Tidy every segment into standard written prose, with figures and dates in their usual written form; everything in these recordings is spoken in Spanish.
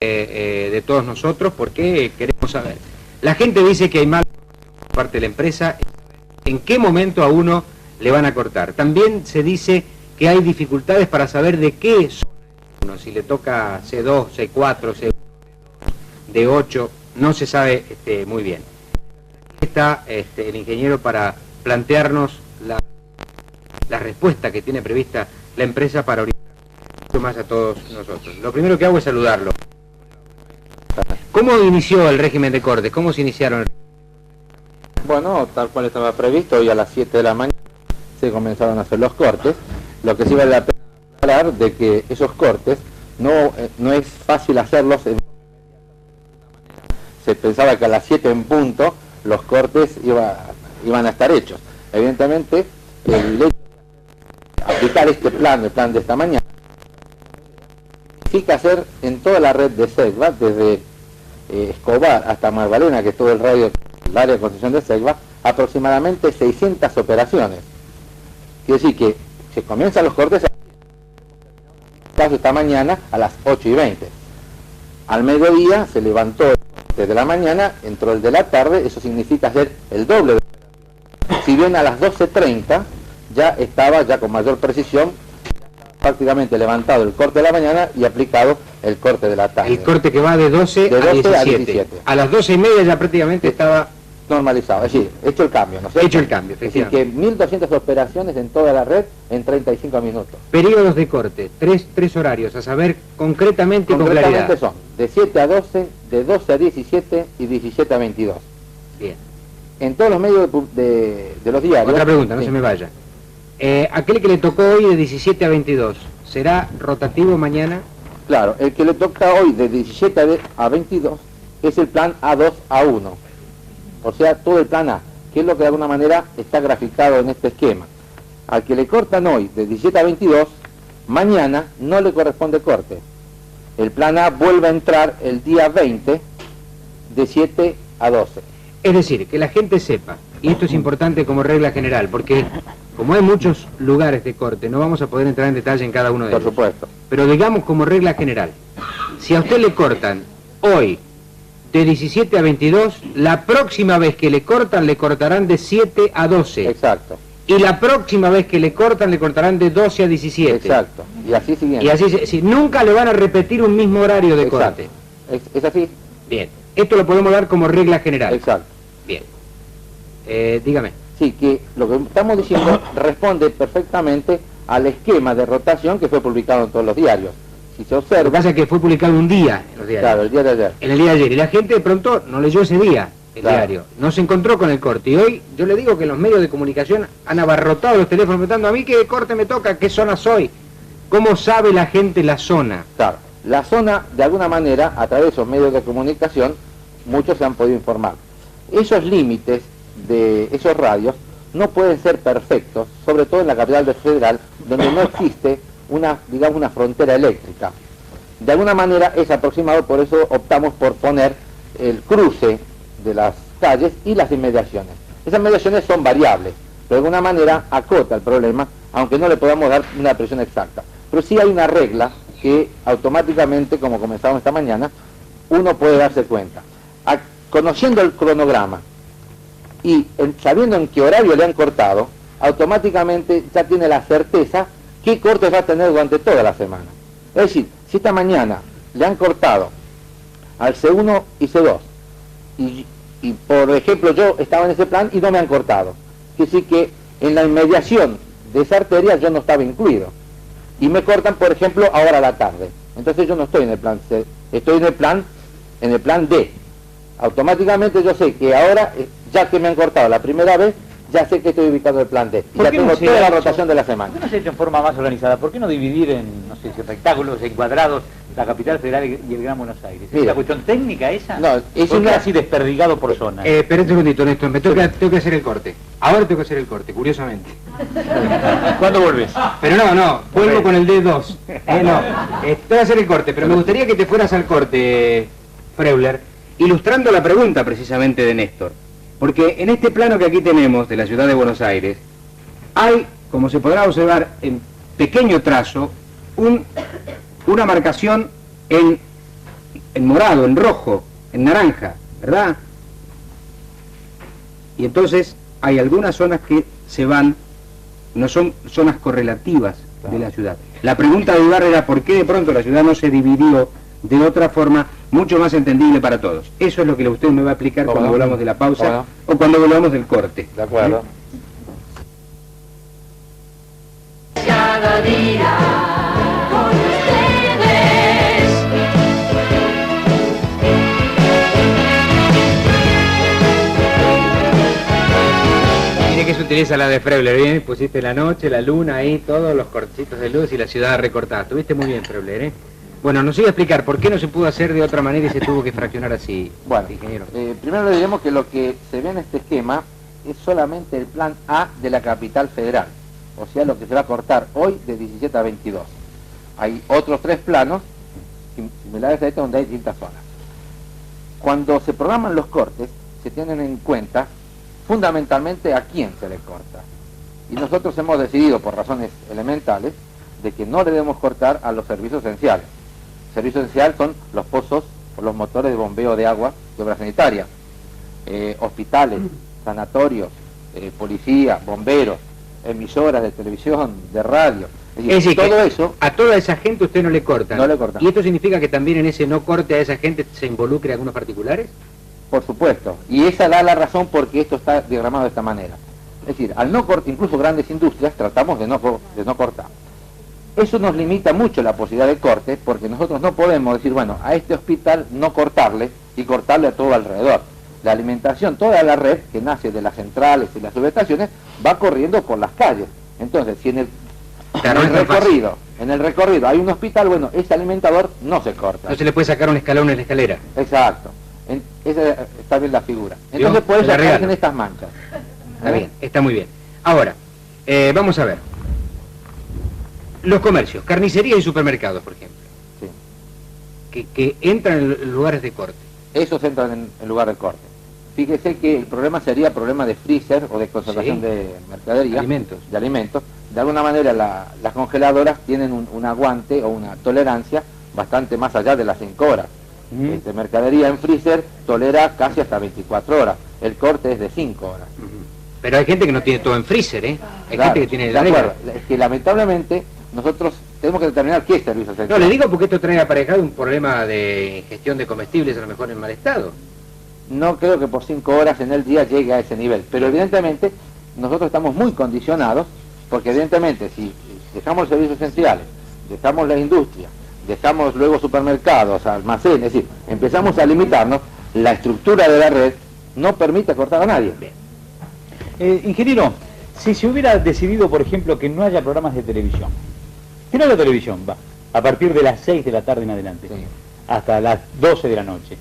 de todos nosotros, porque queremos saber. La gente dice que hay mal por parte de la empresa, en qué momento a uno le van a cortar. También se dice que hay dificultades para saber de qué zona uno, si le toca C2, C4, C1, D8, no se sabe muy bien. Está el ingeniero para plantearnos la respuesta que tiene prevista la empresa para orientar más a todos nosotros. Lo primero que hago es saludarlo. ¿Cómo inició el régimen de cortes? ¿Cómo se iniciaron? Bueno, tal cual estaba previsto, hoy a las 7 de la mañana se comenzaron a hacer los cortes. Lo que sí vale la pena aclarar de que esos cortes no es fácil hacerlos. Se pensaba que a las 7 en punto los cortes iban a estar hechos. Evidentemente, el hecho de aplicar este plan, el plan de esta mañana, significa hacer en toda la red de Segva, desde Escobar hasta Magdalena, que es todo el área de concesión de Segva, aproximadamente 600 operaciones. Quiere decir que se comienzan los cortes esta mañana a las 8:20. Al mediodía se levantó el corte de la mañana, entró el de la tarde, eso significa hacer el doble. Si bien a las 12:30 ya estaba con mayor precisión prácticamente levantado el corte de la mañana y aplicado el corte de la tarde. El corte que va de 12 a 17. A las 12:30 ya prácticamente estaba normalizado, es decir, hecho el cambio, ¿no es cierto? Hecho el cambio, es decir, que 1.200 operaciones en toda la red en 35 minutos. Periodos de corte, tres horarios, a saber concretamente con claridad. Concretamente son de 7 a 12, de 12 a 17 y 17 a 22. Bien. En todos los medios de los diarios... Otra pregunta, no se me vaya. Aquel que le tocó hoy de 17 a 22, ¿será rotativo mañana? Claro, el que le toca hoy de 17 a 22 es el plan A2A1. O sea, todo el plan A, que es lo que de alguna manera está graficado en este esquema. Al que le cortan hoy de 17 a 22, mañana no le corresponde corte. El plan A vuelve a entrar el día 20 de 7 a 12. Es decir, que la gente sepa, y esto es importante como regla general, porque como hay muchos lugares de corte, no vamos a poder entrar en detalle en cada uno de ellos. Por supuesto. Pero digamos como regla general, si a usted le cortan hoy de 17 a 22, la próxima vez que le cortarán de 7 a 12. Exacto. Y la próxima vez que le cortarán de 12 a 17. Exacto. Y así siguiente. Y así, si nunca le van a repetir un mismo horario de Exacto. corte. Es así. Bien. Esto lo podemos dar como regla general. Exacto. Bien. Dígame. Sí, que lo que estamos diciendo responde perfectamente al esquema de rotación que fue publicado en todos los diarios. Si se observa... Lo que pasa es que fue publicado un día en los diarios. Claro, el día de ayer. En el día de ayer. Y la gente de pronto no leyó ese día el diario. No se encontró con el corte. Y hoy yo le digo que los medios de comunicación han abarrotado los teléfonos preguntando a mí qué corte me toca, qué zona soy. ¿Cómo sabe la gente la zona? Claro. La zona, de alguna manera, a través de esos medios de comunicación, muchos se han podido informar. Esos límites de esos radios no pueden ser perfectos, sobre todo en la capital federal, donde no existe una frontera eléctrica. De alguna manera es aproximado, por eso optamos por poner el cruce de las calles y las inmediaciones. Esas inmediaciones son variables, pero de alguna manera acota el problema, aunque no le podamos dar una presión exacta. Pero sí hay una regla que automáticamente, como comenzamos esta mañana, uno puede darse cuenta. Conociendo el cronograma y sabiendo en qué horario le han cortado, automáticamente ya tiene la certeza qué cortes va a tener durante toda la semana. Es decir, si esta mañana le han cortado al C1 y C2, y por ejemplo yo estaba en ese plan y no me han cortado, quiere decir que en la inmediación de esa arteria yo no estaba incluido, y me cortan por ejemplo ahora a la tarde, entonces yo no estoy en el plan C, estoy en el plan D. Automáticamente yo sé que ahora, ya que me han cortado la primera vez, ya sé que estoy ubicado en el plan D. Y ya tengo toda la rotación de la semana. ¿Por qué no se ha hecho en forma más organizada? ¿Por qué no dividir en, no sé, si rectángulos, en cuadrados, la capital federal y el Gran Buenos Aires? ¿Es una cuestión técnica esa? No, es una... así desperdigado por zona. Espera un segundito, Néstor, tengo que hacer el corte. Ahora tengo que hacer el corte, curiosamente. ¿Cuándo volvés? Pero no, vuelvo con el D2. Tengo que hacer el corte, pero me gustaría que te fueras al corte, Freuler, ilustrando la pregunta precisamente de Néstor. Porque en este plano que aquí tenemos de la ciudad de Buenos Aires, hay, como se podrá observar en pequeño trazo, una marcación en en morado, en rojo, en naranja, ¿verdad? Y entonces hay algunas zonas que se van, no son zonas correlativas de la ciudad. La pregunta de Ibarra era por qué de pronto la ciudad no se dividió de otra forma mucho más entendible para todos. Eso es lo que usted me va a explicar cuando volvamos de la pausa o cuando volvamos del corte. De acuerdo. Cada día con ustedes. Mire que se utiliza la de Freuler, ¿bien? Pusiste la noche, la luna ahí, todos los cortecitos de luz y la ciudad recortada. Estuviste muy bien, Freuler, ¿eh? Bueno, nos iba a explicar por qué no se pudo hacer de otra manera y se tuvo que fraccionar así, Bueno, ingeniero. Primero le diremos que lo que se ve en este esquema es solamente el plan A de la capital federal, o sea, lo que se va a cortar hoy de 17 a 22. Hay otros 3 planos similares a este donde hay distintas zonas. Cuando se programan los cortes, se tienen en cuenta fundamentalmente a quién se le corta. Y nosotros hemos decidido, por razones elementales, de que no le debemos cortar a los servicios esenciales. Servicio esencial son los pozos o los motores de bombeo de agua de obra sanitaria, hospitales, sanatorios, policía, bomberos, emisoras de televisión, de radio. Es decir, todo eso... A toda esa gente usted no le corta. No le corta. ¿Y esto significa que también en ese no corte a esa gente se involucre algunos particulares? Por supuesto. Y esa da la razón por qué esto está diagramado de esta manera. Es decir, al no cortar, incluso grandes industrias, tratamos de no cortar. Eso nos limita mucho la posibilidad de corte, porque nosotros no podemos decir, bueno, a este hospital no cortarle y cortarle a todo alrededor. La alimentación, toda la red que nace de las centrales y las subestaciones, va corriendo por las calles. Entonces, si en el recorrido hay un hospital, bueno, ese alimentador no se corta. No se le puede sacar un escalón en la escalera. Exacto. Esa está bien la figura. Entonces puede sacarse en estas manchas. Está bien, está muy bien. Ahora, vamos a ver. Los comercios, carnicería y supermercados, por ejemplo, Sí. que entran en lugares de corte. Esos entran en lugar de corte. Fíjese que el problema sería problema de freezer o de conservación Sí. de mercadería. Alimentos. De alimentos. De alguna manera las congeladoras tienen un aguante o una tolerancia bastante más allá de las 5 horas. Mercadería en freezer tolera casi hasta 24 horas. El corte es de 5 horas. Pero hay gente que no tiene todo en freezer, ¿eh? Hay Claro, gente que tiene de la acuerdo. Es que lamentablemente nosotros tenemos que determinar qué es servicio esencial. No, le digo porque esto trae aparejado un problema de ingestión de comestibles a lo mejor en mal estado. No creo que por 5 horas en el día llegue a ese nivel, pero evidentemente nosotros estamos muy condicionados, porque evidentemente si dejamos los servicios esenciales, dejamos la industria, dejamos luego supermercados, almacenes, es decir, empezamos a limitarnos, la estructura de la red no permite cortar a nadie. Ingeniero, si se hubiera decidido, por ejemplo, que no haya programas de televisión, que no haya televisión, va, a partir de las 6 de la tarde en adelante, Sí. hasta las 12 de la noche,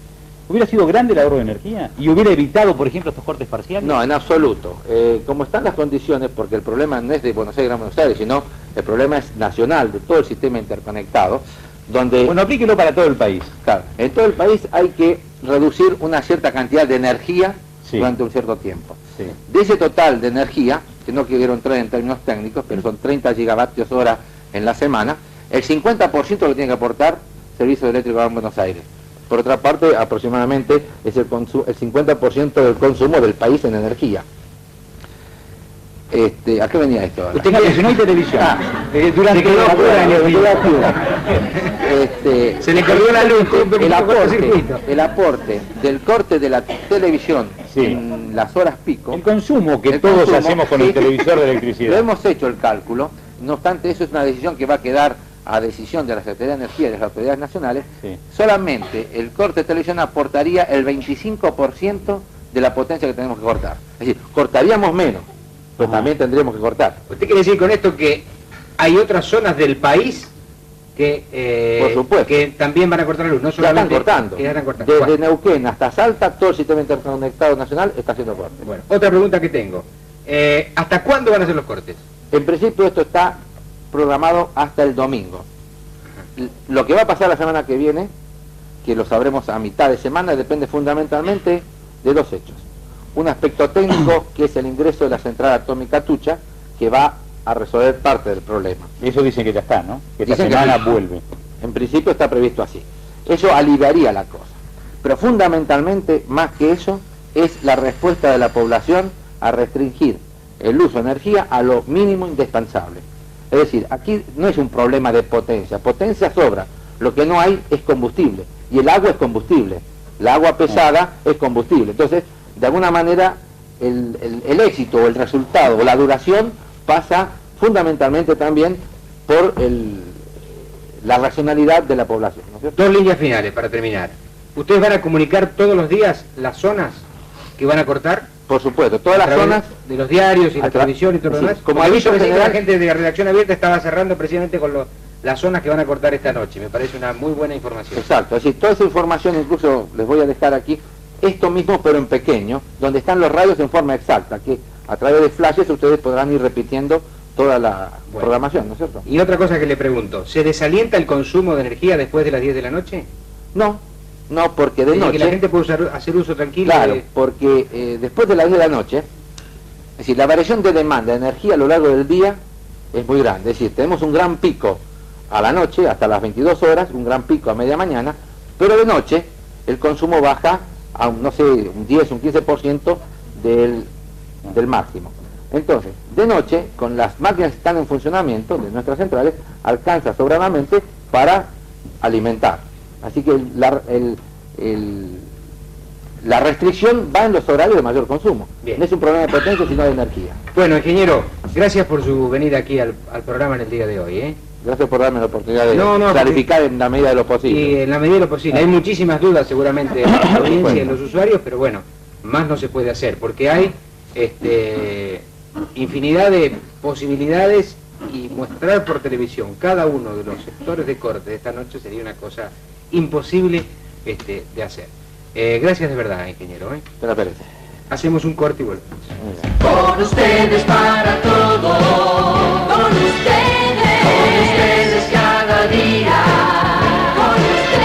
¿hubiera sido grande el ahorro de energía? ¿Y hubiera evitado, por ejemplo, estos cortes parciales? No, en absoluto. Como están las condiciones, porque el problema no es de Buenos Aires a Buenos Aires, sino el problema es nacional, de todo el sistema interconectado, donde... Bueno, aplíquelo para todo el país. Claro, en todo el país hay que reducir una cierta cantidad de energía Sí. durante un cierto tiempo. Sí. De ese total de energía, que no quiero entrar en términos técnicos, pero son 30 gigavatios hora en la semana, el 50% lo tiene que aportar Servicio Eléctrico de Buenos Aires. Por otra parte, aproximadamente es el 50% del consumo del país en energía. ¿A qué venía esto ahora? Usted dice que no hay televisión. Se quedó fuera de energía. Se le corrió la luz. El aporte del corte de la televisión Sí. en las horas pico, El consumo que El todos consumo, hacemos con sí. el televisor de lo electricidad. hemos hecho el cálculo, no obstante eso es una decisión que va a quedar a decisión de la Secretaría de Energía y de las autoridades nacionales. Sí. Solamente el corte de televisión aportaría el 25% de la potencia que tenemos que cortar. Es decir, cortaríamos menos, pero Ajá. también tendríamos que cortar. ¿Usted quiere decir con esto que hay otras zonas del país que, Por supuesto. que también van a cortar la luz? No Ya están solamente cortando. que ya están cortando. Desde Bueno, Neuquén hasta Salta, todo el sistema interconectado nacional está haciendo corte. bueno, otra pregunta que tengo. ¿Hasta cuándo van a ser los cortes? En principio esto está programado hasta el domingo. Lo que va a pasar la semana que viene, que lo sabremos a mitad de semana, depende fundamentalmente de 2 hechos. Un aspecto técnico, que es el ingreso de la central atómica Tucha, que va a resolver parte del problema. Eso dicen que ya está, ¿no? Que esta Dicen que semana sí. vuelve. En principio está previsto así. Eso aliviaría la cosa. Pero fundamentalmente, más que eso, es la respuesta de la población a restringir el uso de energía a lo mínimo indispensable. Es decir, aquí no es un problema de potencia, potencia sobra, lo que no hay es combustible, y el agua es combustible, la agua pesada es combustible. Entonces, de alguna manera, el éxito o el resultado o la duración pasa fundamentalmente también por la racionalidad de la población, ¿no es cierto? Dos líneas finales para terminar. ¿Ustedes van a comunicar todos los días las zonas que van a cortar? Por supuesto, todas A las través zonas... de los diarios y la televisión y todo lo sí, demás. como Porque aviso pensé que general- la gente de la redacción abierta estaba cerrando precisamente con las zonas que van a cortar esta noche. Me parece una muy buena información. Exacto, es decir, toda esa información incluso les voy a dejar aquí, esto mismo pero en pequeño, donde están los radios en forma exacta, que a través de flashes ustedes podrán ir repitiendo toda la programación, ¿no es cierto? Y otra cosa que le pregunto, ¿se desalienta el consumo de energía después de las 10 de la noche? No, porque de Es decir, noche... que la gente puede hacer uso tranquilo Claro, de... porque después de las 10 de la noche, es decir, la variación de demanda de energía a lo largo del día es muy grande. Es decir, tenemos un gran pico a la noche, hasta las 22 horas, un gran pico a media mañana, pero de noche el consumo baja a, no sé, un 10, un 15% del máximo. Entonces, de noche, con las máquinas que están en funcionamiento de nuestras centrales, alcanza sobradamente para alimentar. Así que la restricción va en los horarios de mayor consumo. Bien. No es un problema de potencia, sino de energía. Bueno, ingeniero, gracias por su venida aquí al programa en el día de hoy, ¿eh? Gracias por darme la oportunidad de No, clarificar en la medida de lo Y posible. en la medida de lo posible. Hay muchísimas dudas seguramente en la audiencia y en los usuarios, pero bueno, más no se puede hacer, porque hay infinidad de posibilidades y mostrar por televisión cada uno de los sectores de corte de esta noche sería una cosa imposible de hacer. Gracias de verdad, ingeniero. Te la perece. Hacemos un corte y volvemos. Con ustedes para todo, con ustedes cada día, con ustedes.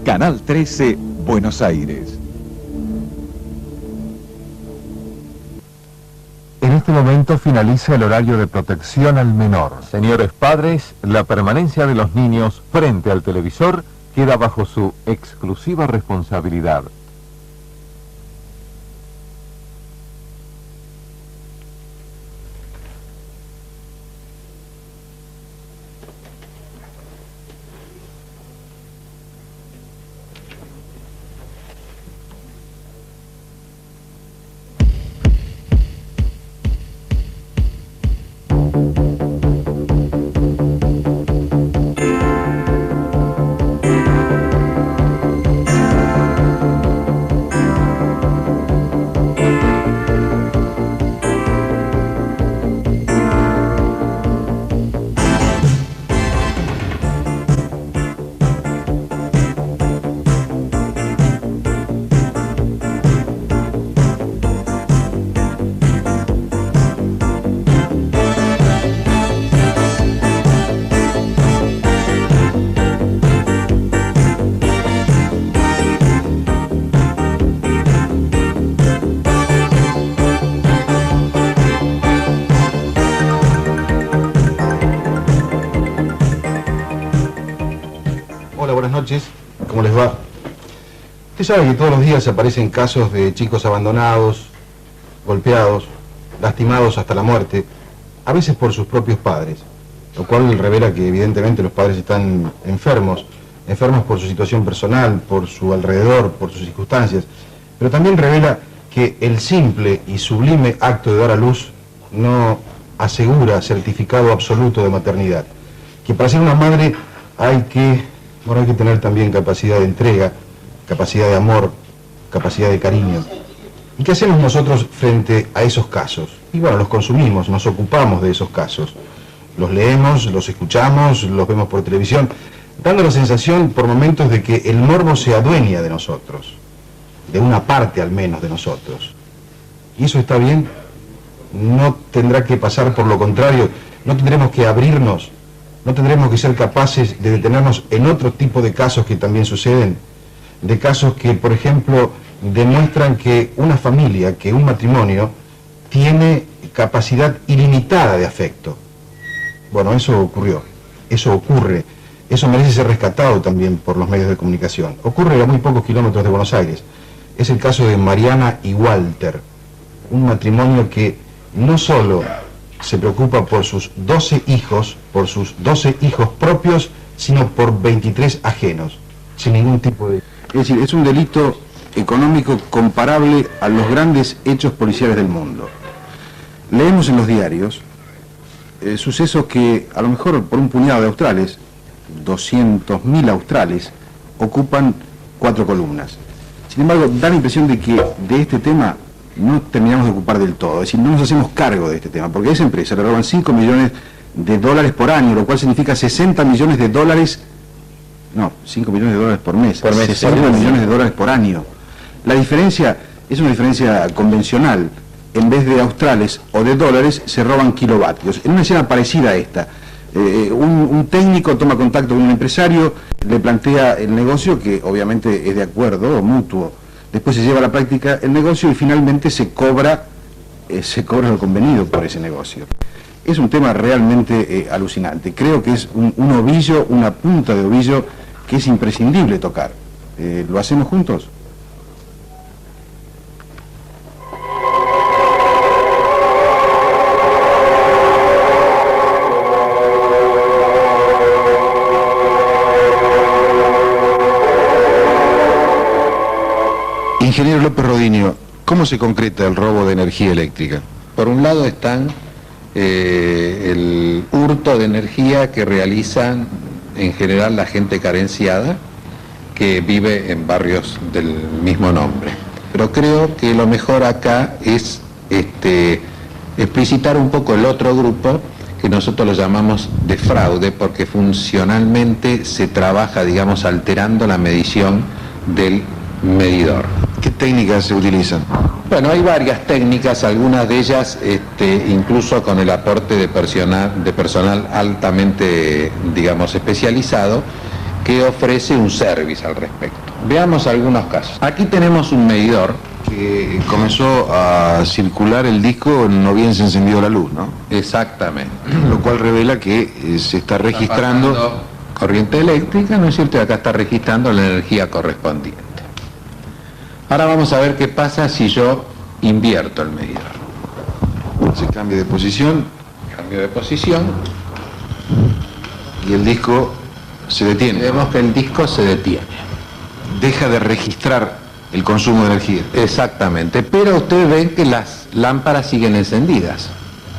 Canal 13, Buenos Aires. En este momento finaliza el horario de protección al menor. Señores padres, la permanencia de los niños frente al televisor queda bajo su exclusiva responsabilidad. Hola, buenas noches. ¿Cómo les va? Usted sabe que todos los días aparecen casos de chicos abandonados, golpeados, lastimados hasta la muerte, a veces por sus propios padres, lo cual revela que evidentemente los padres están enfermos por su situación personal, por su alrededor, por sus circunstancias, pero también revela que el simple y sublime acto de dar a luz no asegura certificado absoluto de maternidad, que para ser una madre hay que tener también capacidad de entrega, capacidad de amor, capacidad de cariño. ¿Y qué hacemos nosotros frente a esos casos? Y bueno, los consumimos, nos ocupamos de esos casos. Los leemos, los escuchamos, los vemos por televisión, dando la sensación por momentos de que el morbo se adueña de nosotros, de una parte al menos de nosotros. ¿Y eso está bien? ¿No tendrá que pasar por lo contrario? ¿No tendremos que abrirnos? ¿No tendremos que ser capaces de detenernos en otro tipo de casos que también suceden? de casos que, por ejemplo, demuestran que una familia, que un matrimonio, tiene capacidad ilimitada de afecto. Bueno, eso ocurrió, eso ocurre, eso merece ser rescatado también por los medios de comunicación. Ocurre a muy pocos kilómetros de Buenos Aires. Es el caso de Mariana y Walter, un matrimonio que no solo se preocupa por sus 12 hijos propios, sino por 23 ajenos, sin ningún tipo de... Es decir, es un delito económico comparable a los grandes hechos policiales del mundo. Leemos en los diarios sucesos que a lo mejor por un puñado de australes, 200.000 australes, ocupan 4 columnas. Sin embargo, da la impresión de que de este tema no terminamos de ocupar del todo, es decir, no nos hacemos cargo de este tema, porque a esa empresa le roban 5 millones de dólares por año, lo cual significa 60 millones de dólares, no, 5 millones de dólares por mes, 60 millones de dólares por año. La diferencia es una diferencia convencional. En vez de australes o de dólares, se roban kilovatios. En una escena parecida a esta, un técnico toma contacto con un empresario, le plantea el negocio, que obviamente es de acuerdo o mutuo. Después se lleva a la práctica el negocio y finalmente se cobra lo convenido por ese negocio. Es un tema realmente alucinante. Creo que es un ovillo, una punta de ovillo que es imprescindible tocar. ¿Lo hacemos juntos? Ingeniero López Rodinio, ¿cómo se concreta el robo de energía eléctrica? Por un lado están el hurto de energía que realizan en general la gente carenciada que vive en barrios del mismo nombre. Pero creo que lo mejor acá es explicitar un poco el otro grupo que nosotros lo llamamos de fraude, porque funcionalmente se trabaja, digamos, alterando la medición del medidor. ¿Qué técnicas se utilizan? Bueno, hay varias técnicas, algunas de ellas incluso con el aporte de personal altamente, digamos, especializado, que ofrece un service al respecto. Veamos algunos casos. Aquí tenemos un medidor Que comenzó a circular el disco, no bien se encendió la luz, ¿no? Exactamente. Lo cual revela que se está registrando corriente eléctrica, ¿no es cierto? Y acá está registrando la energía correspondiente. Ahora vamos a ver qué pasa si yo invierto el medidor. Se cambia de posición. Cambio de posición. Y el disco se detiene. Vemos que el disco se detiene. Deja de registrar el consumo de energía. Exactamente, pero ustedes ven que las lámparas siguen encendidas.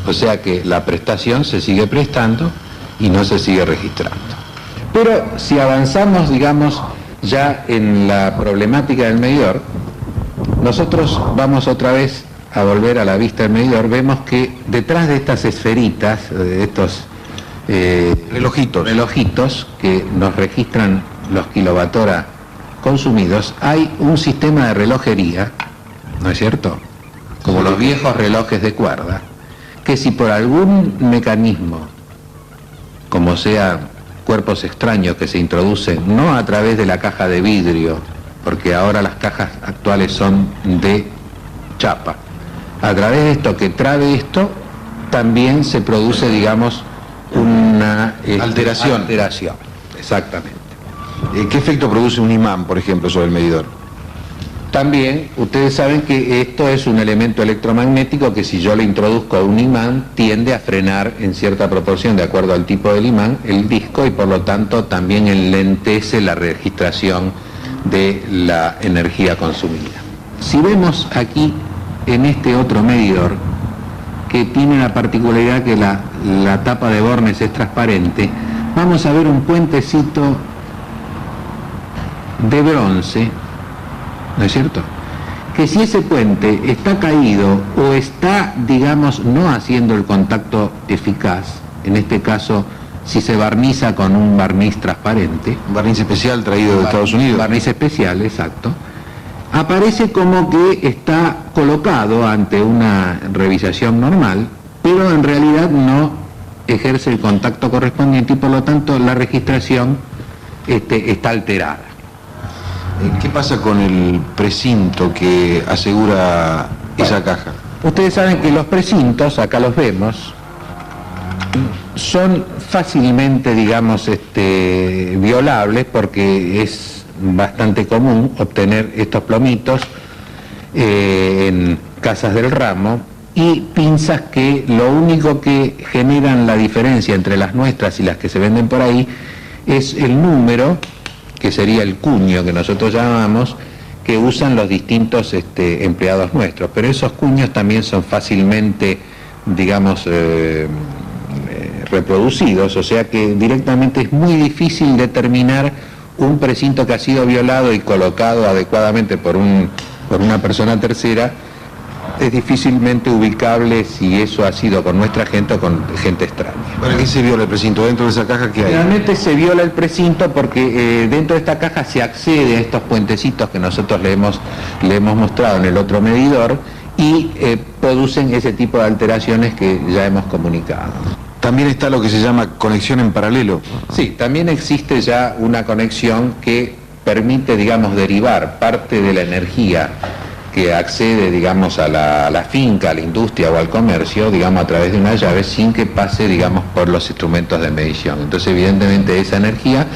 O sea que la prestación se sigue prestando y no se sigue registrando. Pero si avanzamos, digamos, ya en la problemática del medidor, nosotros vamos otra vez a volver a la vista del medidor. Vemos que detrás de estas esferitas, de estos relojitos que nos registran los kilowatt-hora consumidos, hay un sistema de relojería, ¿no es cierto? Como los viejos relojes de cuerda, que si por algún mecanismo, como sea cuerpos extraños que se introducen, no a través de la caja de vidrio, porque ahora las cajas actuales son de chapa, a través de esto que trae esto, también se produce, digamos, una alteración. Exactamente. ¿Qué efecto produce un imán, por ejemplo, sobre el medidor? También, ustedes saben que esto es un elemento electromagnético que si yo le introduzco un imán, tiende a frenar en cierta proporción, de acuerdo al tipo del imán, el disco, y por lo tanto también enlentece la registración de la energía consumida. Si vemos aquí, en este otro medidor, que tiene la particularidad que la tapa de bornes es transparente, vamos a ver un puentecito de bronce, ¿no es cierto? Que si ese puente está caído o está, digamos, no haciendo el contacto eficaz, en este caso, si se barniza con un barniz transparente. Un barniz especial traído de Estados Unidos. Barniz especial, exacto. Aparece como que está colocado ante una revisación normal, pero en realidad no ejerce el contacto correspondiente y por lo tanto la registración está alterada. ¿Qué pasa con el precinto que asegura esa caja? Ustedes saben que los precintos, acá los vemos, son fácilmente, digamos, violables porque es bastante común obtener estos plomitos en casas del ramo y pinzas que lo único que generan la diferencia entre las nuestras y las que se venden por ahí es el número, que sería el cuño que nosotros llamamos, que usan los distintos empleados nuestros, pero esos cuños también son fácilmente, digamos, reproducidos, o sea que directamente es muy difícil determinar un precinto que ha sido violado y colocado adecuadamente por una persona tercera. Es difícilmente ubicable si eso ha sido con nuestra gente o con gente extraña. ¿Para qué se viola el precinto? ¿Dentro de esa caja qué hay? Realmente se viola el precinto porque dentro de esta caja se accede a estos puentecitos que nosotros le hemos mostrado en el otro medidor y producen ese tipo de alteraciones que ya hemos comunicado. También está lo que se llama conexión en paralelo. Sí, también existe ya una conexión que permite, digamos, derivar parte de la energía que accede, digamos, a la finca, a la industria o al comercio, digamos, a través de una llave sin que pase, digamos, por los instrumentos de medición. Entonces, evidentemente, esa energía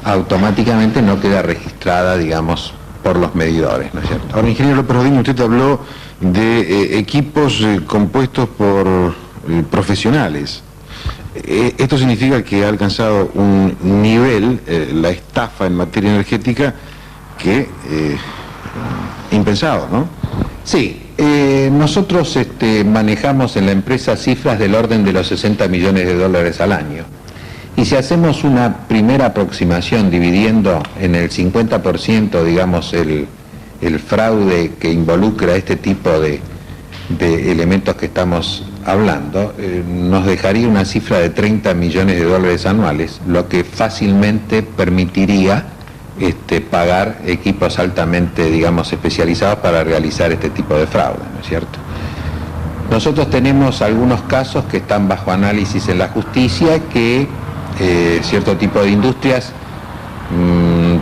automáticamente no queda registrada, digamos, por los medidores, ¿no es cierto? Ahora, ingeniero López Rodín, usted habló de equipos compuestos por profesionales. Esto significa que ha alcanzado un nivel, la estafa en materia energética, que impensado, ¿no? Sí, nosotros manejamos en la empresa cifras del orden de los 60 millones de dólares al año. Y si hacemos una primera aproximación dividiendo en el 50%, digamos, el fraude que involucra este tipo de elementos que estamos hablando, nos dejaría una cifra de 30 millones de dólares anuales, lo que fácilmente permitiría pagar equipos altamente, digamos, especializados para realizar este tipo de fraude, ¿no es cierto? Nosotros tenemos algunos casos que están bajo análisis en la justicia que cierto tipo de industrias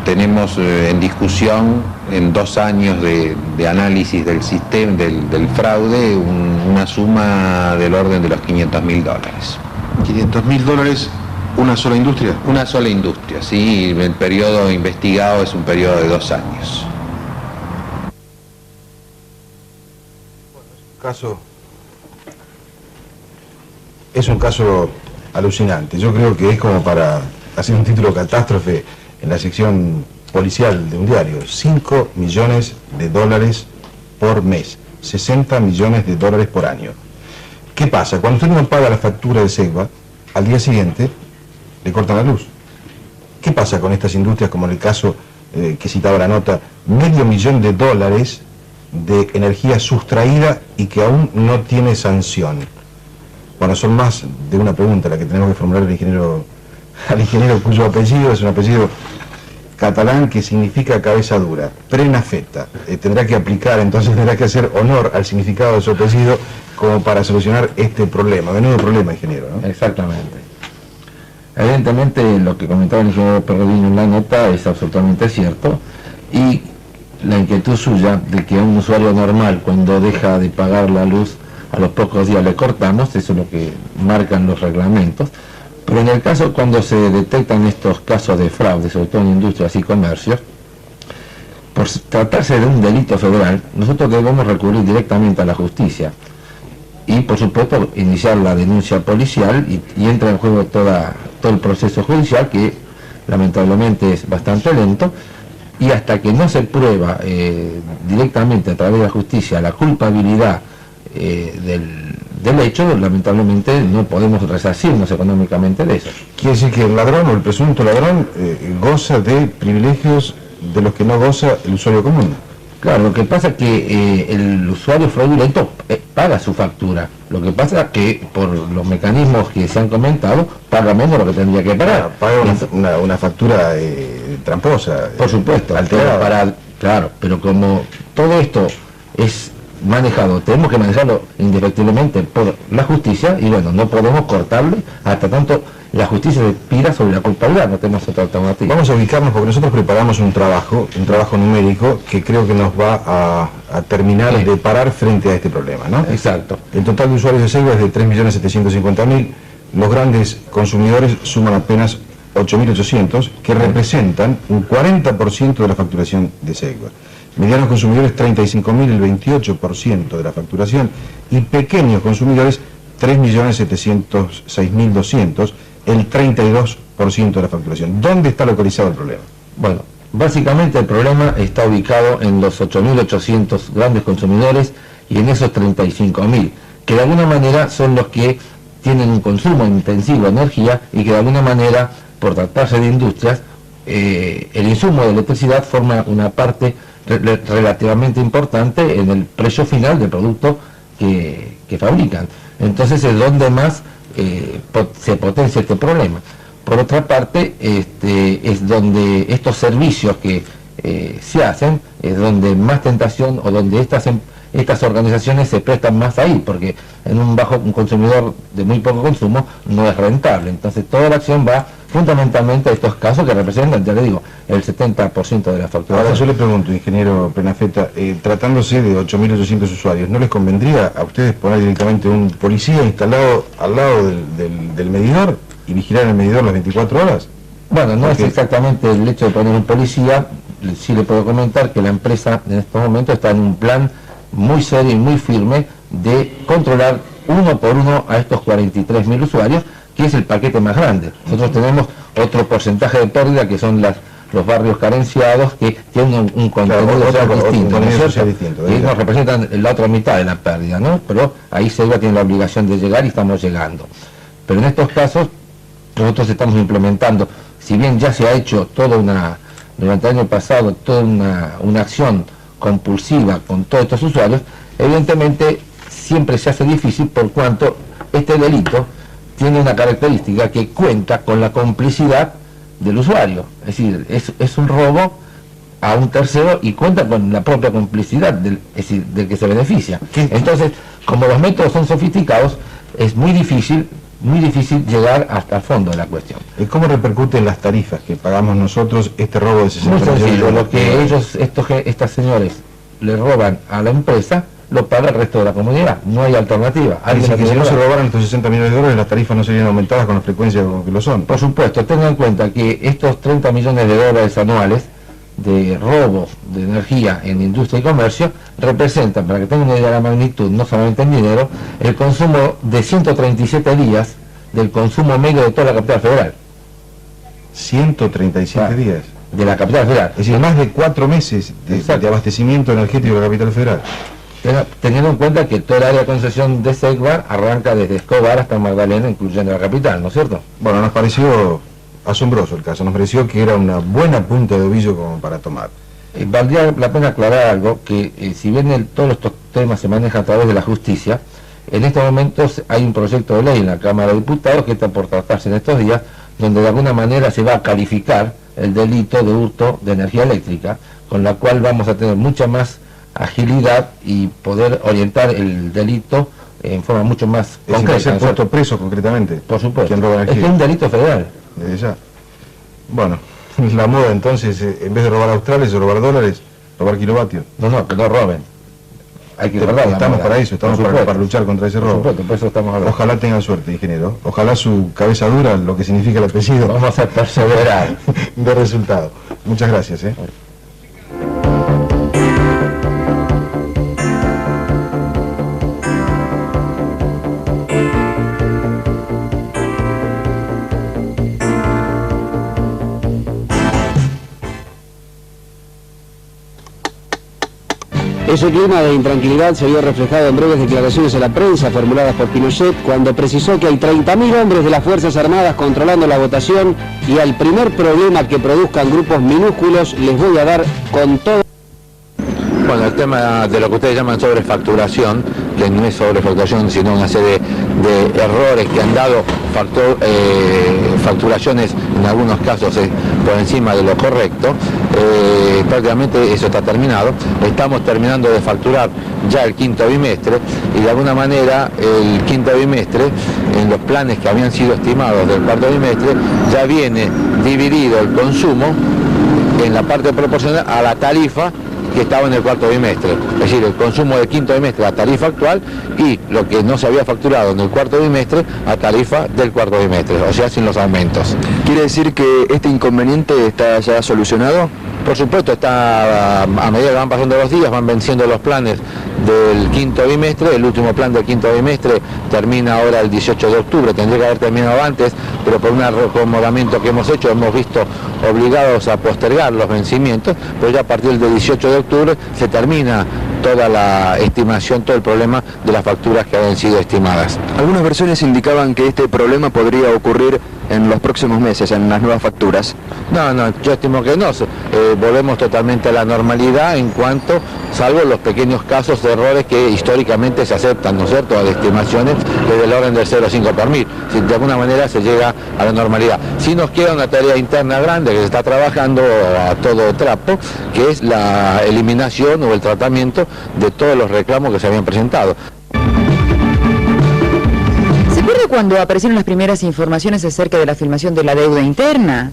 tenemos en discusión en 2 años de análisis del sistema del fraude una suma del orden de los $500.000. $500.000, ¿una sola industria? Una sola industria, sí, el periodo investigado es un periodo de 2 años. Es un caso alucinante. Yo creo que es como para hacer un título catástrofe en la sección policial de un diario. 5 millones de dólares por mes, 60 millones de dólares por año. ¿Qué pasa? Cuando usted no paga la factura de Segva, al día siguiente le cortan la luz. ¿Qué pasa con estas industrias, como en el caso que citaba la nota, $500.000 de energía sustraída y que aún no tiene sanción? Bueno, son más de una pregunta la que tenemos que formular al ingeniero cuyo apellido es un apellido catalán que significa cabeza dura, prenafeta. Tendrá que aplicar, entonces tendrá que hacer honor al significado de su apellido como para solucionar este problema. Menudo problema, ingeniero, ¿no? Exactamente. Evidentemente lo que comentaba el ingeniero Perrodino en la nota es absolutamente cierto, y la inquietud suya de que a un usuario normal, cuando deja de pagar la luz, a los pocos días le cortamos, eso es lo que marcan los reglamentos. Pero en el caso cuando se detectan estos casos de fraude, sobre todo en industrias y comercios, por tratarse de un delito federal, nosotros debemos recurrir directamente a la justicia y, por supuesto, iniciar la denuncia policial y entra en juego todo el proceso judicial, que lamentablemente es bastante lento, y hasta que no se prueba directamente a través de la justicia la culpabilidad del hecho, lamentablemente no podemos resarcirnos económicamente de eso. Quiere decir que el ladrón o el presunto ladrón goza de privilegios de los que no goza el usuario común. Claro, lo que pasa es que el usuario fraudulento paga su factura. Lo que pasa es que por los mecanismos que se han comentado, paga menos de lo que tendría que pagar. Paga una factura tramposa. Por supuesto, alterada. Claro, pero como todo esto es manejado, tenemos que manejarlo indefectiblemente por la justicia, y bueno, no podemos cortarle hasta tanto la justicia se pira sobre la culpabilidad, no tenemos otra alternativa. Vamos a ubicarnos porque nosotros preparamos un trabajo numérico que creo que nos va a terminar de parar frente a este problema, ¿no? Exacto. El total de usuarios de Segua es de 3.750.000, los grandes consumidores suman apenas 8.800, que representan un 40% de la facturación de Segua. Medianos consumidores 35.000, el 28% de la facturación, y pequeños consumidores 3.706.200, el 32% de la facturación. ¿Dónde está localizado el problema? Bueno, básicamente el problema está ubicado en los 8.800 grandes consumidores y en esos 35.000, que de alguna manera son los que tienen un consumo intensivo de energía y que de alguna manera, por tratarse de industrias, el insumo de electricidad forma una parte relativamente importante en el precio final del producto que fabrican. Entonces es donde más se potencia este problema. Por otra parte, es donde estos servicios que se hacen, es donde más tentación o donde estas organizaciones se prestan más ahí, porque en un consumidor de muy poco consumo no es rentable. Entonces toda la acción va fundamentalmente a estos casos que representan, ya le digo, el 70% de la facturación. Ahora yo le pregunto, ingeniero Prenafeta, tratándose de 8.800 usuarios, ¿no les convendría a ustedes poner directamente un policía instalado al lado del medidor y vigilar el medidor las 24 horas? Bueno, no es exactamente el hecho de poner un policía. Sí le puedo comentar que la empresa en estos momentos está en un plan muy serio y muy firme de controlar uno por uno a estos 43.000 usuarios, que es el paquete más grande. Nosotros tenemos otro porcentaje de pérdida que son los barrios carenciados, que tienen un contenido distinto, ¿no es cierto? Y nos representan la otra mitad de la pérdida, ¿no? Pero ahí Segua tiene la obligación de llegar y estamos llegando. Pero en estos casos nosotros estamos implementando, si bien ya se ha hecho durante el año pasado, toda una acción compulsiva con todos estos usuarios, evidentemente siempre se hace difícil por cuanto este delito tiene una característica que cuenta con la complicidad del usuario. Es decir, es un robo a un tercero y cuenta con la propia complicidad del que se beneficia. Entonces, como los métodos son sofisticados, es muy difícil llegar hasta el fondo de la cuestión. ¿Y cómo repercute en las tarifas que pagamos nosotros este robo de 60 millones? Muy sencillo, de lo que estas señores le roban a la empresa, lo paga el resto de la comunidad, no hay alternativa. Dicen que si no se robaran estos 60 millones de dólares, las tarifas no serían aumentadas con la frecuencia con que lo son. Por supuesto, tengan en cuenta que estos 30 millones de dólares anuales de robos de energía en industria y comercio representan, para que tengan una idea de la magnitud, no solamente en dinero, el consumo de 137 días del consumo medio de toda la capital federal. 137 días. De la capital federal. Es decir, más de 4 meses de abastecimiento energético de la capital federal. Teniendo en cuenta que toda el área de concesión de Segua arranca desde Escobar hasta Magdalena, incluyendo la capital, ¿no es cierto? Bueno, nos pareció asombroso el caso, nos pareció que era una buena punta de ovillo como para tomar. Valdría la pena aclarar algo, que si bien todos estos temas se manejan a través de la justicia, en estos momentos hay un proyecto de ley en la Cámara de Diputados que está por tratarse en estos días, donde de alguna manera se va a calificar el delito de hurto de energía eléctrica, con la cual vamos a tener mucha más agilidad y poder orientar el delito en forma mucho más concreta. ¿Ser puesto preso concretamente? Por supuesto. ¿Quién roba energía? Es que es un delito federal. Desde ya. Bueno, la moda entonces, en vez de robar australes o robar dólares, robar kilovatios. No, que no roben. Hay que guardar. Estamos para eso, estamos para luchar contra ese robo. Por supuesto, por eso estamos hablando. Ojalá tengan suerte, ingeniero. Ojalá su cabeza dura, lo que significa el apellido. Vamos a perseverar. De resultado. Muchas gracias. Ese clima de intranquilidad se vio reflejado en breves declaraciones a la prensa formuladas por Pinochet cuando precisó que hay 30.000 hombres de las Fuerzas Armadas controlando la votación y al primer problema que produzcan grupos minúsculos les voy a dar con todo. Bueno, el tema de lo que ustedes llaman sobrefacturación, que no es sobrefacturación sino una serie de errores que han dado facturaciones en algunos casos por encima de lo correcto. Prácticamente eso está terminado. Estamos terminando de facturar ya el quinto bimestre y de alguna manera el quinto bimestre, en los planes que habían sido estimados del cuarto bimestre, ya viene dividido el consumo en la parte proporcional a la tarifa que estaba en el cuarto bimestre, es decir, el consumo del quinto bimestre a tarifa actual y lo que no se había facturado en el cuarto bimestre a tarifa del cuarto bimestre, o sea, sin los aumentos. ¿Quiere decir que este inconveniente está ya solucionado? Por supuesto, está a medida que van pasando los días, van venciendo los planes del quinto bimestre. El último plan del quinto bimestre termina ahora el 18 de octubre, tendría que haber terminado antes, pero por un acomodamiento que hemos hecho hemos visto obligados a postergar los vencimientos, pero ya a partir del 18 de octubre se termina toda la estimación, todo el problema de las facturas que habían sido estimadas. Algunas versiones indicaban que este problema podría ocurrir en los próximos meses, en las nuevas facturas. No, yo estimo que no. Volvemos totalmente a la normalidad en cuanto, salvo los pequeños casos de errores que históricamente se aceptan, ¿no es cierto?, de estimaciones del orden del 0,5 por mil. Si de alguna manera se llega a la normalidad. Sí nos queda una tarea interna grande que se está trabajando a todo trapo, que es la eliminación o el tratamiento de todos los reclamos que se habían presentado. ¿Se acuerda cuando aparecieron las primeras informaciones acerca de la filmación de la deuda interna?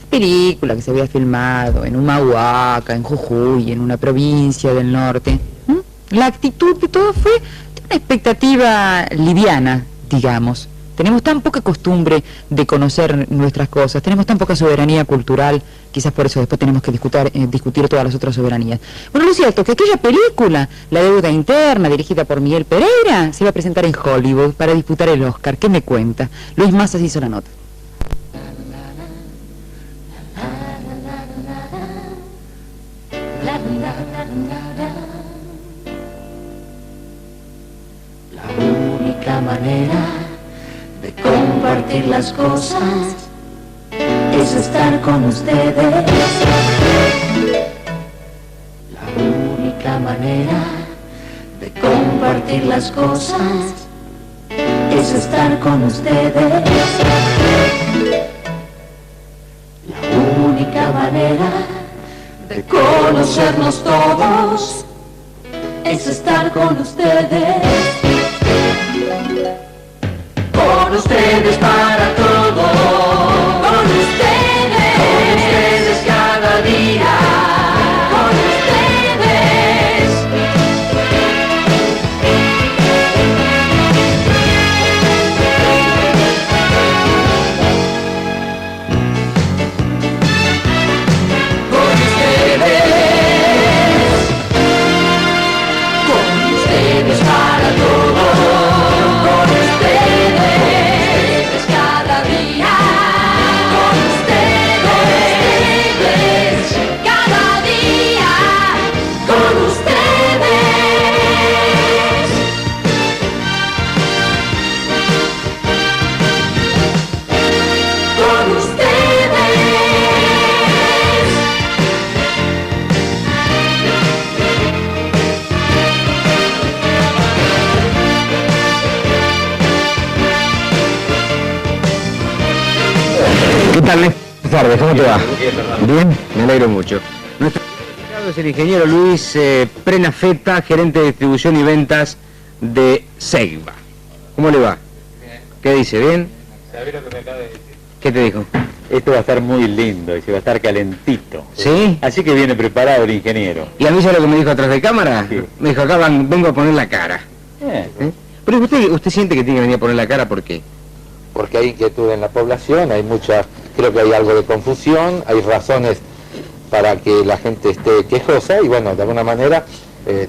Película que se había filmado en Humahuaca, en Jujuy, en una provincia del norte. La actitud de todo fue de una expectativa liviana, digamos. Tenemos tan poca costumbre de conocer nuestras cosas, tenemos tan poca soberanía cultural, quizás por eso después tenemos que discutir todas las otras soberanías. Bueno, lo cierto es que aquella película, La deuda interna, dirigida por Miguel Pereira, se iba a presentar en Hollywood para disputar el Oscar. ¿Qué me cuenta? Luis Mazas hizo la nota. La única manera de compartir las cosas es estar con ustedes. La única manera de compartir las cosas es estar con ustedes. La única manera de conocernos todos es estar con ustedes. Con ustedes para todo, con ustedes cada día, con ustedes. Con ustedes para todo. ¿Qué tal? Buenas tardes, ¿cómo te va? Bien, me alegro mucho. Nuestro invitado es el ingeniero Luis Prenafeta, gerente de distribución y ventas de Segva. ¿Cómo le va? Bien. ¿Qué dice? ¿Bien? ¿Sabés lo que me acaba de decir? ¿Qué te dijo? Esto va a estar muy lindo y se va a estar calentito. ¿Sí? Así que viene preparado el ingeniero. ¿Y a mí sabe lo que me dijo atrás de cámara? Sí. Me dijo, acá vengo a poner la cara. ¿Eh? Pero usted siente que tiene que venir a poner la cara, ¿por qué? Porque hay inquietud en la población, hay mucha, creo que hay algo de confusión, hay razones para que la gente esté quejosa y bueno, de alguna manera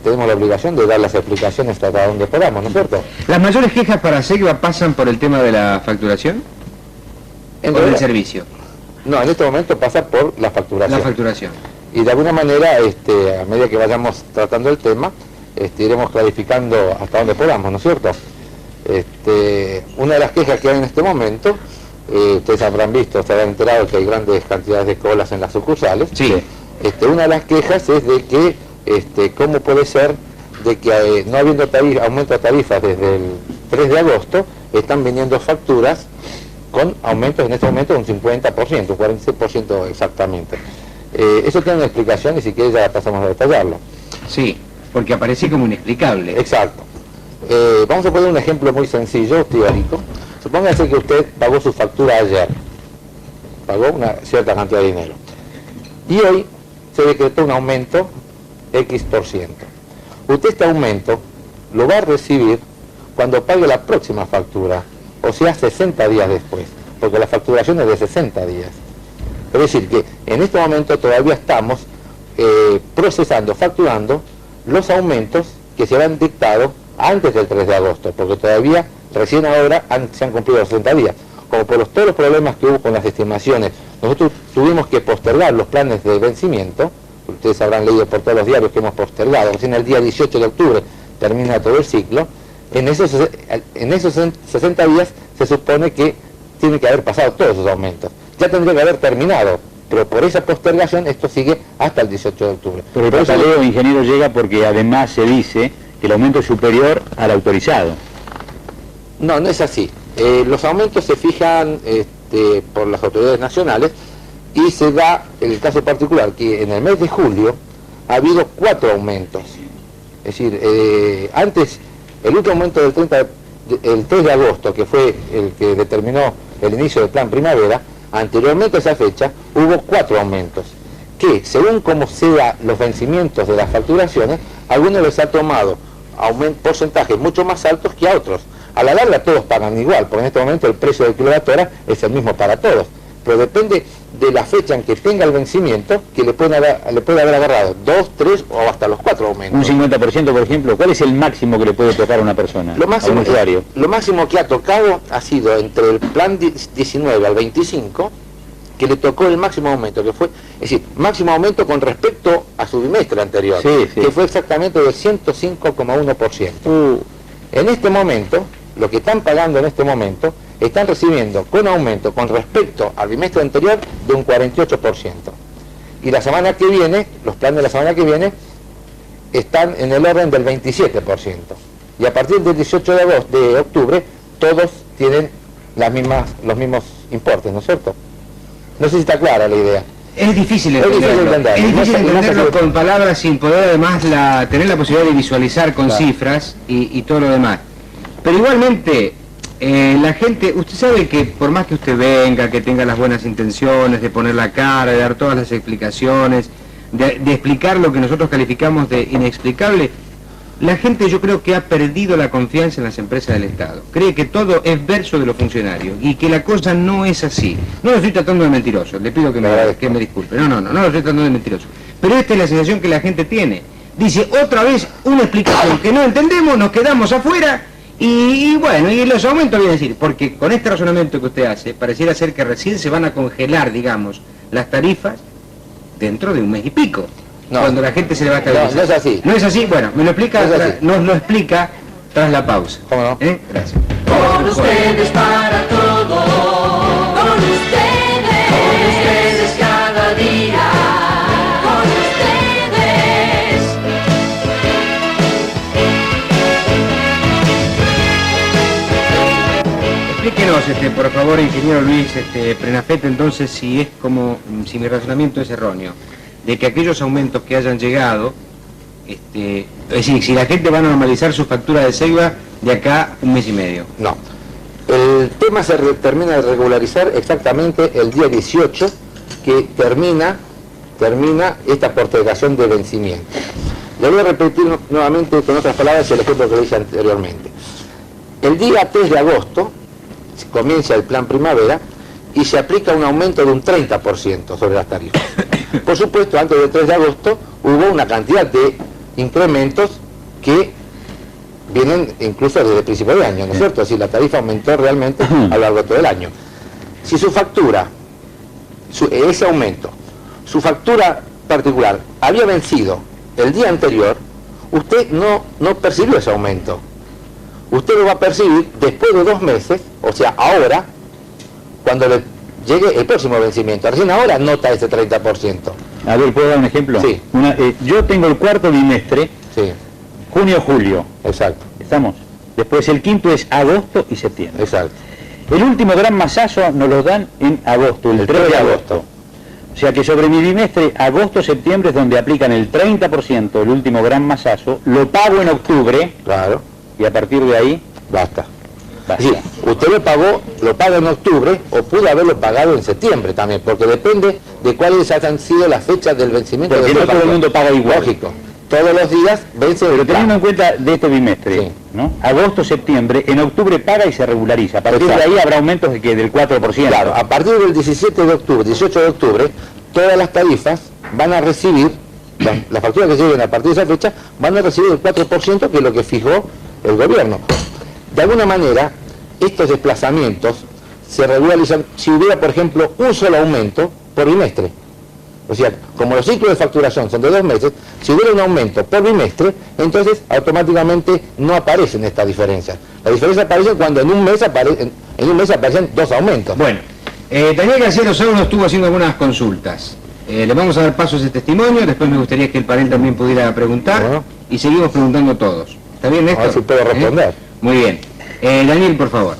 tenemos la obligación de dar las explicaciones hasta donde podamos, ¿no es cierto? ¿Las mayores quejas para Segva pasan por el tema de la facturación? ¿O del servicio? No, en este momento pasa por la facturación. La facturación. Y de alguna manera, a medida que vayamos tratando el tema, iremos clarificando hasta donde podamos, ¿no es cierto? Una de las quejas que hay en este momento, ustedes habrán visto, se habrán enterado que hay grandes cantidades de colas en las sucursales. Sí. Una de las quejas es de que, ¿cómo puede ser de que no habiendo aumento de tarifas desde el 3 de agosto están viniendo facturas con aumentos en este momento de un 50%, un 46% exactamente. Eso tiene una explicación y si quieres ya pasamos a detallarlo. Sí, porque aparece como inexplicable. Exacto. Vamos a poner un ejemplo muy sencillo, teórico. Supóngase que usted pagó su factura ayer, pagó una cierta cantidad de dinero, y hoy se decretó un aumento X%. Usted este aumento lo va a recibir cuando pague la próxima factura, o sea 60 días después, porque la facturación es de 60 días. Es decir, que en este momento todavía estamos procesando, facturando los aumentos que se habían dictado antes del 3 de agosto, porque todavía, recién ahora, se han cumplido los 60 días. Como por todos los problemas que hubo con las estimaciones, nosotros tuvimos que postergar los planes de vencimiento. Ustedes habrán leído por todos los diarios que hemos postergado, recién el día 18 de octubre termina todo el ciclo. En esos 60 días se supone que tiene que haber pasado todos esos aumentos. Ya tendría que haber terminado, pero por esa postergación esto sigue hasta el 18 de octubre. Pero el pataleo, ingeniero, llega porque además se dice que el aumento es superior al autorizado. No, no es así. Los aumentos se fijan por las autoridades nacionales y se da el caso particular que en el mes de julio ha habido 4 aumentos. Es decir, antes, el último aumento del 3 de agosto, que fue el que determinó el inicio del plan primavera, anteriormente a esa fecha hubo 4 aumentos, que según como sean los vencimientos de las facturaciones, a algunos les ha tomado porcentajes mucho más altos que a otros. A la larga todos pagan igual, porque en este momento el precio del kilowatt-hora es el mismo para todos, pero depende de la fecha en que tenga el vencimiento, que le puede haber agarrado 2, 3 o hasta los 4 aumentos. Un 50%, por ejemplo, ¿cuál es el máximo que le puede tocar a una persona, a un usuario? Lo máximo que ha tocado ha sido entre el plan 19 al 25, que le tocó el máximo aumento, que fue, es decir, máximo aumento con respecto a su bimestre anterior, que fue exactamente del 105,1%. En este momento, lo que están pagando en este momento, están recibiendo con aumento con respecto al bimestre anterior de un 48%. Y la semana que viene, los planes de la semana que viene, están en el orden del 27%. Y a partir del 18 de octubre, todos tienen los mismos importes, ¿no es cierto? No sé si está clara la idea. Es difícil entenderlo. Es difícil entenderlo con palabras sin poder además tener la posibilidad de visualizar con cifras y todo lo demás. Pero igualmente, la gente, usted sabe que por más que usted venga, que tenga las buenas intenciones de poner la cara, de dar todas las explicaciones, de explicar lo que nosotros calificamos de inexplicable, la gente yo creo que ha perdido la confianza en las empresas del Estado. Cree que todo es verso de los funcionarios y que la cosa no es así. No lo estoy tratando de mentiroso, le pido que me disculpe. No lo estoy tratando de mentiroso. Pero esta es la sensación que la gente tiene. Dice otra vez una explicación que no entendemos, nos quedamos afuera y bueno, y los aumentos vienen a decir, porque con este razonamiento que usted hace, pareciera ser que recién se van a congelar, digamos, las tarifas dentro de un mes y pico. No, cuando la gente se le va a estabilizar. No es así. ¿No es así? Bueno, me lo explica, nos lo explica tras la pausa. ¿Cómo no? Gracias. Con ustedes para todo, con ustedes cada día, con ustedes. Explíquenos, por favor, ingeniero Luis Prenafete, entonces, si mi razonamiento es erróneo, de que aquellos aumentos que hayan llegado, es decir, si la gente va a normalizar su factura de Ceiba de acá un mes y medio. No. El tema se termina de regularizar exactamente el día 18, que termina esta postergación de vencimiento. Le voy a repetir nuevamente con otras palabras el ejemplo que le hice anteriormente. El día 3 de agosto comienza el plan primavera y se aplica un aumento de un 30% sobre las tarifas. Por supuesto, antes del 3 de agosto hubo una cantidad de incrementos que vienen incluso desde el principio de año, ¿no es cierto? Es decir, la tarifa aumentó realmente a lo largo de todo el año. Si su factura, ese aumento, su factura particular había vencido el día anterior, usted no percibió ese aumento. Usted lo va a percibir después de 2 meses, o sea, ahora, cuando le llegue el próximo vencimiento. Recién ahora nota ese 30%. A ver, ¿puedo dar un ejemplo? Sí. Yo tengo el cuarto bimestre, junio-julio. Exacto. ¿Estamos? Después el quinto es agosto y septiembre. Exacto. El último gran masazo nos lo dan en agosto, el 3 de agosto. O sea que sobre mi bimestre, agosto-septiembre es donde aplican el 30%, el último gran masazo, lo pago en octubre. Claro. Y a partir de ahí, basta. Es decir, usted lo paga en octubre o pudo haberlo pagado en septiembre también, porque depende de cuáles hayan sido las fechas del vencimiento. Porque no todo el mundo paga igual. Lógico. Todos los días vence. Pero teniendo en cuenta de este bimestre, sí, ¿no? Agosto, septiembre, en octubre paga y se regulariza. A partir de ahí habrá aumentos de que del 4%. Claro, a partir del 17 de octubre, 18 de octubre, todas las tarifas van a recibir, las facturas que se lleguen a partir de esa fecha, van a recibir el 4%, que es lo que fijó el gobierno. De alguna manera, estos desplazamientos se regularizan si hubiera, por ejemplo, un solo aumento por bimestre. O sea, como los ciclos de facturación son de 2 meses, si hubiera un aumento por bimestre, entonces automáticamente no aparecen estas diferencias. Las diferencias aparecen cuando en un mes aparecen 2 aumentos. Bueno, Daniel García Lozano nos estuvo haciendo algunas consultas. Le vamos a dar paso a ese testimonio, después me gustaría que el panel también pudiera preguntar, y seguimos preguntando todos. ¿Está bien, Néstor? A ver si puedo responder. Muy bien. Daniel, por favor.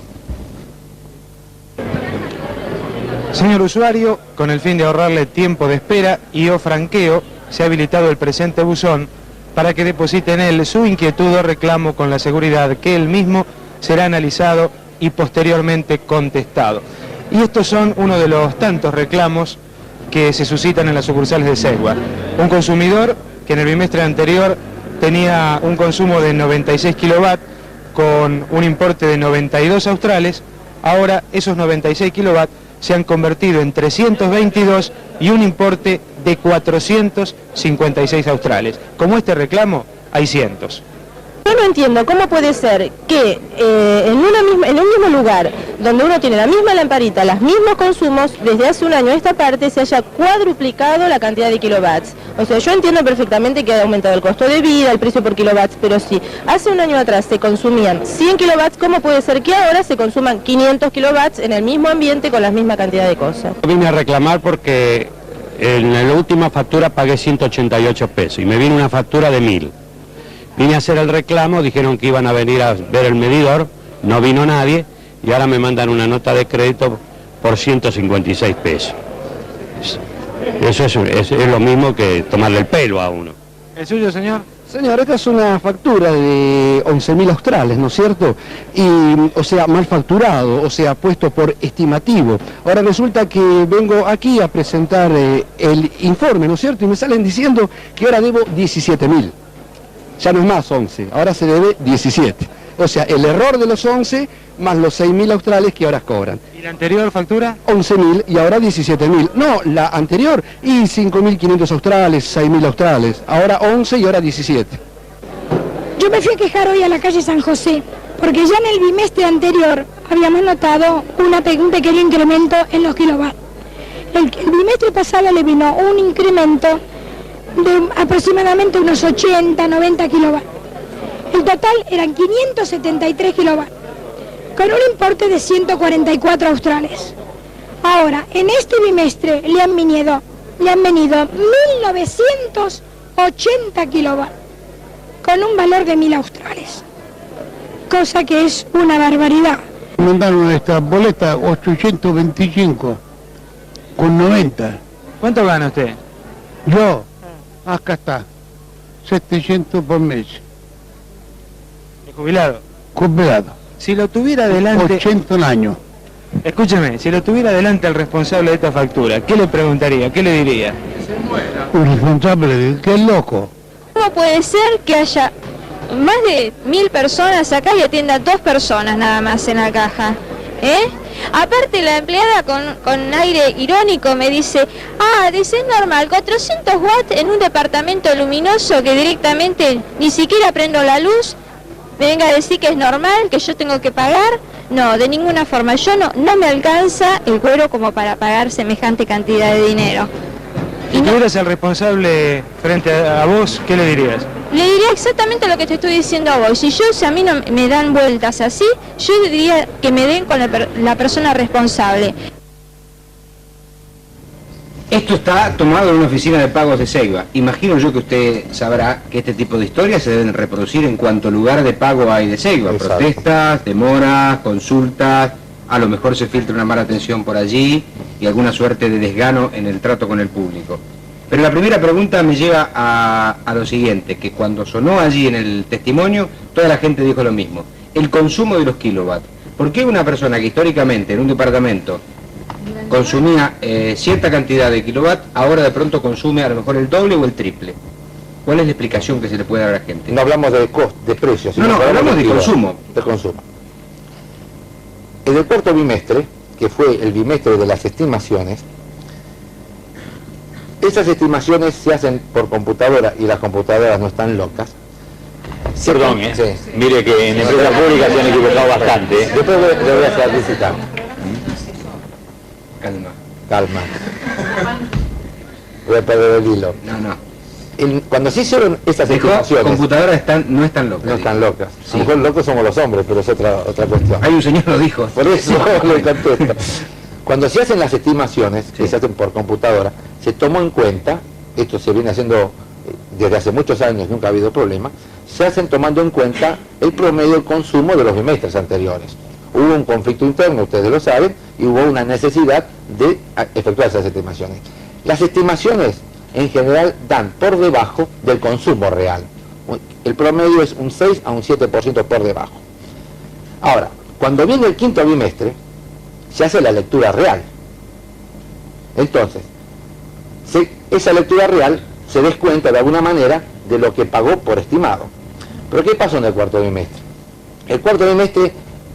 Señor usuario, con el fin de ahorrarle tiempo de espera y o franqueo, se ha habilitado el presente buzón para que deposite en él su inquietud o reclamo con la seguridad que él mismo será analizado y posteriormente contestado. Y estos son uno de los tantos reclamos que se suscitan en las sucursales de Segua. Un consumidor que en el bimestre anterior tenía un consumo de 96 kilovatios con un importe de 92 australes, ahora esos 96 kilovatios se han convertido en 322 y un importe de 456 australes. Como este reclamo, hay cientos. Yo no entiendo cómo puede ser que en un mismo lugar, donde uno tiene la misma lamparita, los mismos consumos, desde hace un año a esta parte se haya cuadruplicado la cantidad de kilovatios. O sea, yo entiendo perfectamente que ha aumentado el costo de vida, el precio por kilovatios, pero si hace un año atrás se consumían 100 kilovatios, ¿cómo puede ser que ahora se consuman 500 kilovatios en el mismo ambiente con la misma cantidad de cosas? Vine a reclamar porque en la última factura pagué 188 pesos y me vino una factura de 1000. Vine a hacer el reclamo, dijeron que iban a venir a ver el medidor, no vino nadie y ahora me mandan una nota de crédito por 156 pesos. Eso es lo mismo que tomarle el pelo a uno. ¿El suyo, señor? Señor, esta es una factura de 11.000 australes, ¿no es cierto? Y, o sea, mal facturado, o sea, puesto por estimativo. Ahora resulta que vengo aquí a presentar el informe, ¿no es cierto? Y me salen diciendo que ahora debo 17.000. Ya no es más 11, ahora se debe 17. O sea, el error de los 11 más los 6.000 australes que ahora cobran. ¿Y la anterior factura? 11.000 y ahora 17.000. No, la anterior y 5.500 australes, 6.000 australes. Ahora 11 y ahora 17. Yo me fui a quejar hoy a la calle San José, porque ya en el bimestre anterior habíamos notado un pequeño incremento en los kilovatios. El bimestre pasado le vino un incremento de aproximadamente unos 80, 90 kilovatios. El total eran 573 kilovatios, con un importe de 144 australes. Ahora, en este bimestre le han venido 1.980 kilovatios, con un valor de 1.000 australes, cosa que es una barbaridad. Me mandaron esta boleta 825 con 90. ¿Cuánto gana usted? Yo, acá está, 700 por mes. ¿Es jubilado? Jubilado. Si lo tuviera delante... 80 al año. Escúcheme, si lo tuviera delante el responsable de esta factura, ¿qué le preguntaría? ¿Qué le diría? Un responsable, que es loco. ¿Cómo puede ser que haya más de 1000 personas acá y atienda 2 personas nada más en la caja? Aparte la empleada con aire irónico me dice, dice, es normal, 400 watts en un departamento luminoso que directamente ni siquiera prendo la luz, me venga a decir que es normal, que yo tengo que pagar. No, de ninguna forma, yo no me alcanza el cuero como para pagar semejante cantidad de dinero. Si tuvieras al responsable frente a vos, ¿qué le dirías? Le diría exactamente lo que te estoy diciendo a vos. Si a mí no me dan vueltas así, yo diría que me den con la persona responsable. Esto está tomado en una oficina de pagos de Ceiba. Imagino yo que usted sabrá que este tipo de historias se deben reproducir en cuanto lugar de pago hay de Ceiba. Exacto. Protestas, demoras, consultas, a lo mejor se filtra una mala atención por allí y alguna suerte de desgano en el trato con el público. Pero la primera pregunta me lleva a lo siguiente, que cuando sonó allí en el testimonio, toda la gente dijo lo mismo. El consumo de los kilowatts. ¿Por qué una persona que históricamente en un departamento consumía cierta cantidad de kilowatts, ahora de pronto consume a lo mejor el doble o el triple? ¿Cuál es la explicación que se le puede dar a la gente? No hablamos de de precios, No, hablamos de consumo. De consumo. En el cuarto bimestre, que fue el bimestre de las estimaciones, esas estimaciones se hacen por computadora y las computadoras no están locas. Perdón, Sí. mire que en empresas públicas se han equivocado bastante. Después le voy a hacer visitar. Calma. Calma. Voy a perder el hilo. No. Cuando se hicieron esas Dijo, estimaciones... computadoras no están locas. No están locas. Sí. A lo mejor locos somos los hombres, pero es otra cuestión. Hay un señor lo dijo. Por eso lo contesto. Cuando se hacen las estimaciones, que se hacen por computadora, se tomó en cuenta, esto se viene haciendo desde hace muchos años, nunca ha habido problema, se hacen tomando en cuenta el promedio del consumo de los bimestres anteriores. Hubo un conflicto interno, ustedes lo saben, y hubo una necesidad de efectuar esas estimaciones. Las estimaciones en general dan por debajo del consumo real. El promedio es un 6 a un 7% por debajo. Ahora, cuando viene el quinto bimestre, se hace la lectura real. Entonces, esa lectura real se descuenta de alguna manera de lo que pagó por estimado. Pero ¿qué pasó en el cuarto bimestre? El cuarto bimestre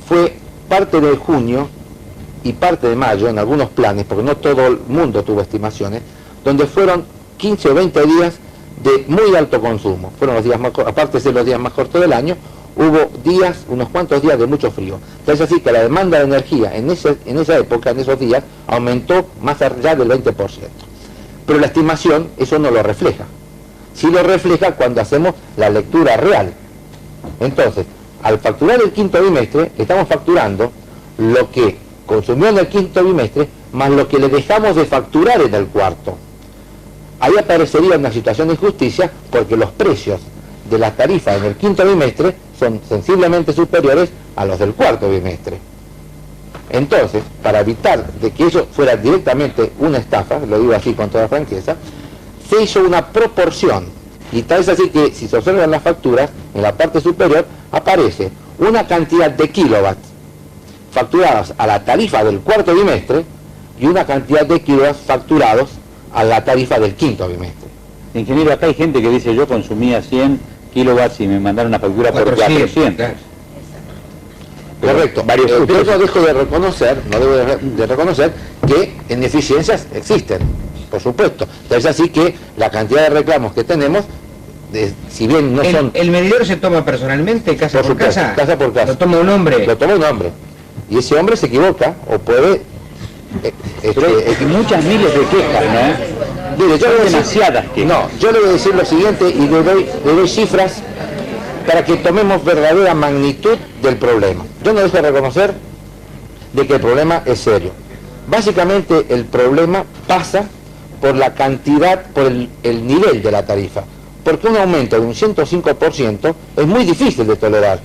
fue parte de junio y parte de mayo en algunos planes, porque no todo el mundo tuvo estimaciones, donde fueron 15 o 20 días de muy alto consumo. Fueron los días más cortos, aparte de ser los días más cortos del año, hubo días, unos cuantos días de mucho frío. Es así que la demanda de energía en esa época, en esos días, aumentó más allá del 20%. Pero la estimación eso no lo refleja. Sí lo refleja cuando hacemos la lectura real. Entonces, al facturar el quinto bimestre, estamos facturando lo que consumió en el quinto bimestre, más lo que le dejamos de facturar en el cuarto. Ahí aparecería una situación de injusticia porque los precios de las tarifas en el quinto bimestre son sensiblemente superiores a los del cuarto bimestre. Entonces, para evitar de que eso fuera directamente una estafa, lo digo así con toda franqueza, se hizo una proporción, y tal es así que si se observan las facturas, en la parte superior aparece una cantidad de kilowatts facturados a la tarifa del cuarto bimestre y una cantidad de kilowatts facturados a la tarifa del quinto bimestre. Ingeniero, acá hay gente que dice yo consumía 100 kilowatts y me mandaron una factura por 400. Correcto. Pero no dejo de reconocer, no debo de reconocer que ineficiencias existen, por supuesto. Es así que la cantidad de reclamos que tenemos, si bien no son... ¿El medidor se toma personalmente, casa por casa? Casa por casa. ¿Lo toma un hombre? Lo toma un hombre. Y ese hombre se equivoca o puede... Hay muchas miles de quejas, ¿no? Mire, yo Son demasiadas quejas. No, yo le voy a decir lo siguiente y le doy cifras para que tomemos verdadera magnitud del problema. Yo no dejo de reconocer de que el problema es serio. Básicamente el problema pasa por la cantidad, por el nivel de la tarifa. Porque un aumento de un 105% es muy difícil de tolerar.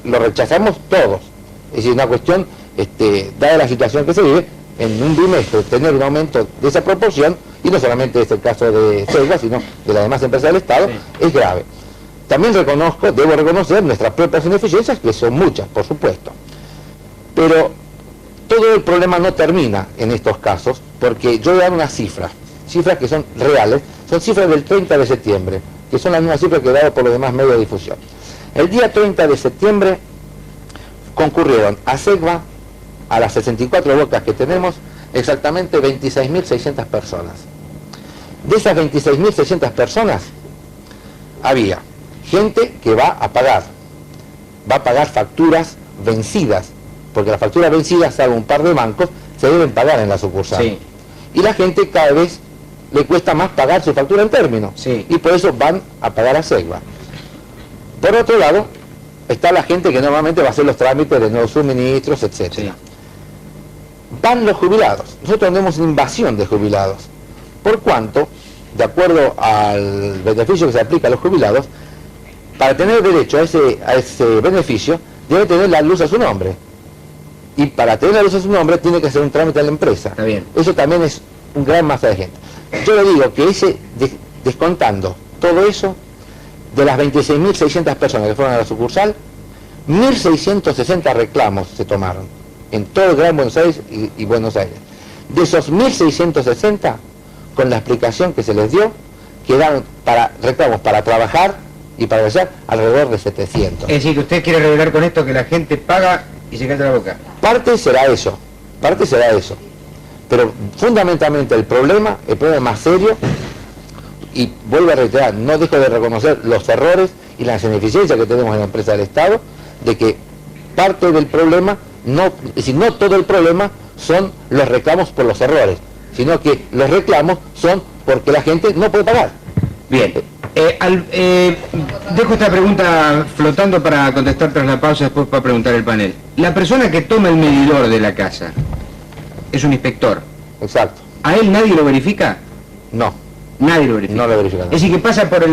Lo rechazamos todos. Es decir, una cuestión, dada la situación que se vive, en un bimestre tener un aumento de esa proporción, y no solamente es el caso de Ceiba, sino de las demás empresas del Estado, es grave. También debo reconocer nuestras propias ineficiencias, que son muchas, por supuesto. Pero todo el problema no termina en estos casos, porque yo voy a dar unas cifras que son reales, son cifras del 30 de septiembre, que son las mismas cifras que he dado por los demás medios de difusión. El día 30 de septiembre concurrieron a Ceiba, a las 64 bocas que tenemos, exactamente 26.600 personas. De esas 26.600 personas, había gente que va a pagar facturas vencidas, porque las facturas vencidas, salvo un par de bancos, se deben pagar en la sucursal. Sí. Y la gente cada vez le cuesta más pagar su factura en términos, sí. Y por eso van a pagar a Ceiba. Por otro lado, está la gente que normalmente va a hacer los trámites de nuevos suministros, etc. Sí. Van los jubilados. Nosotros tenemos una invasión de jubilados. por cuanto, de acuerdo al beneficio que se aplica a los jubilados, para tener derecho a ese beneficio, debe tener la luz a su nombre. Y para tener la luz a su nombre, tiene que hacer un trámite en la empresa. Está bien. Eso también es un gran masa de gente. Yo le digo que descontando todo eso, de las 26.600 personas que fueron a la sucursal, 1.660 reclamos se tomaron en todo el Gran Buenos Aires y Buenos Aires. De esos 1.660, con la explicación que se les dio, quedaron reclamos para trabajar y para regresar alrededor de 700. Es decir, que usted quiere revelar con esto que la gente paga y se calla la boca. Parte será eso. Pero fundamentalmente el problema más serio, y vuelvo a reiterar, no dejo de reconocer los errores y las ineficiencias que tenemos en la empresa del Estado, de que parte del problema, no todo el problema son los reclamos por los errores, sino que los reclamos son porque la gente no puede pagar. Bien, dejo esta pregunta flotando para contestar tras la pausa, después para preguntar el panel. La persona que toma el medidor de la casa es un inspector. Exacto. ¿A él nadie lo verifica? No. Nadie lo verifica. No lo verifica. Es decir, que pasa por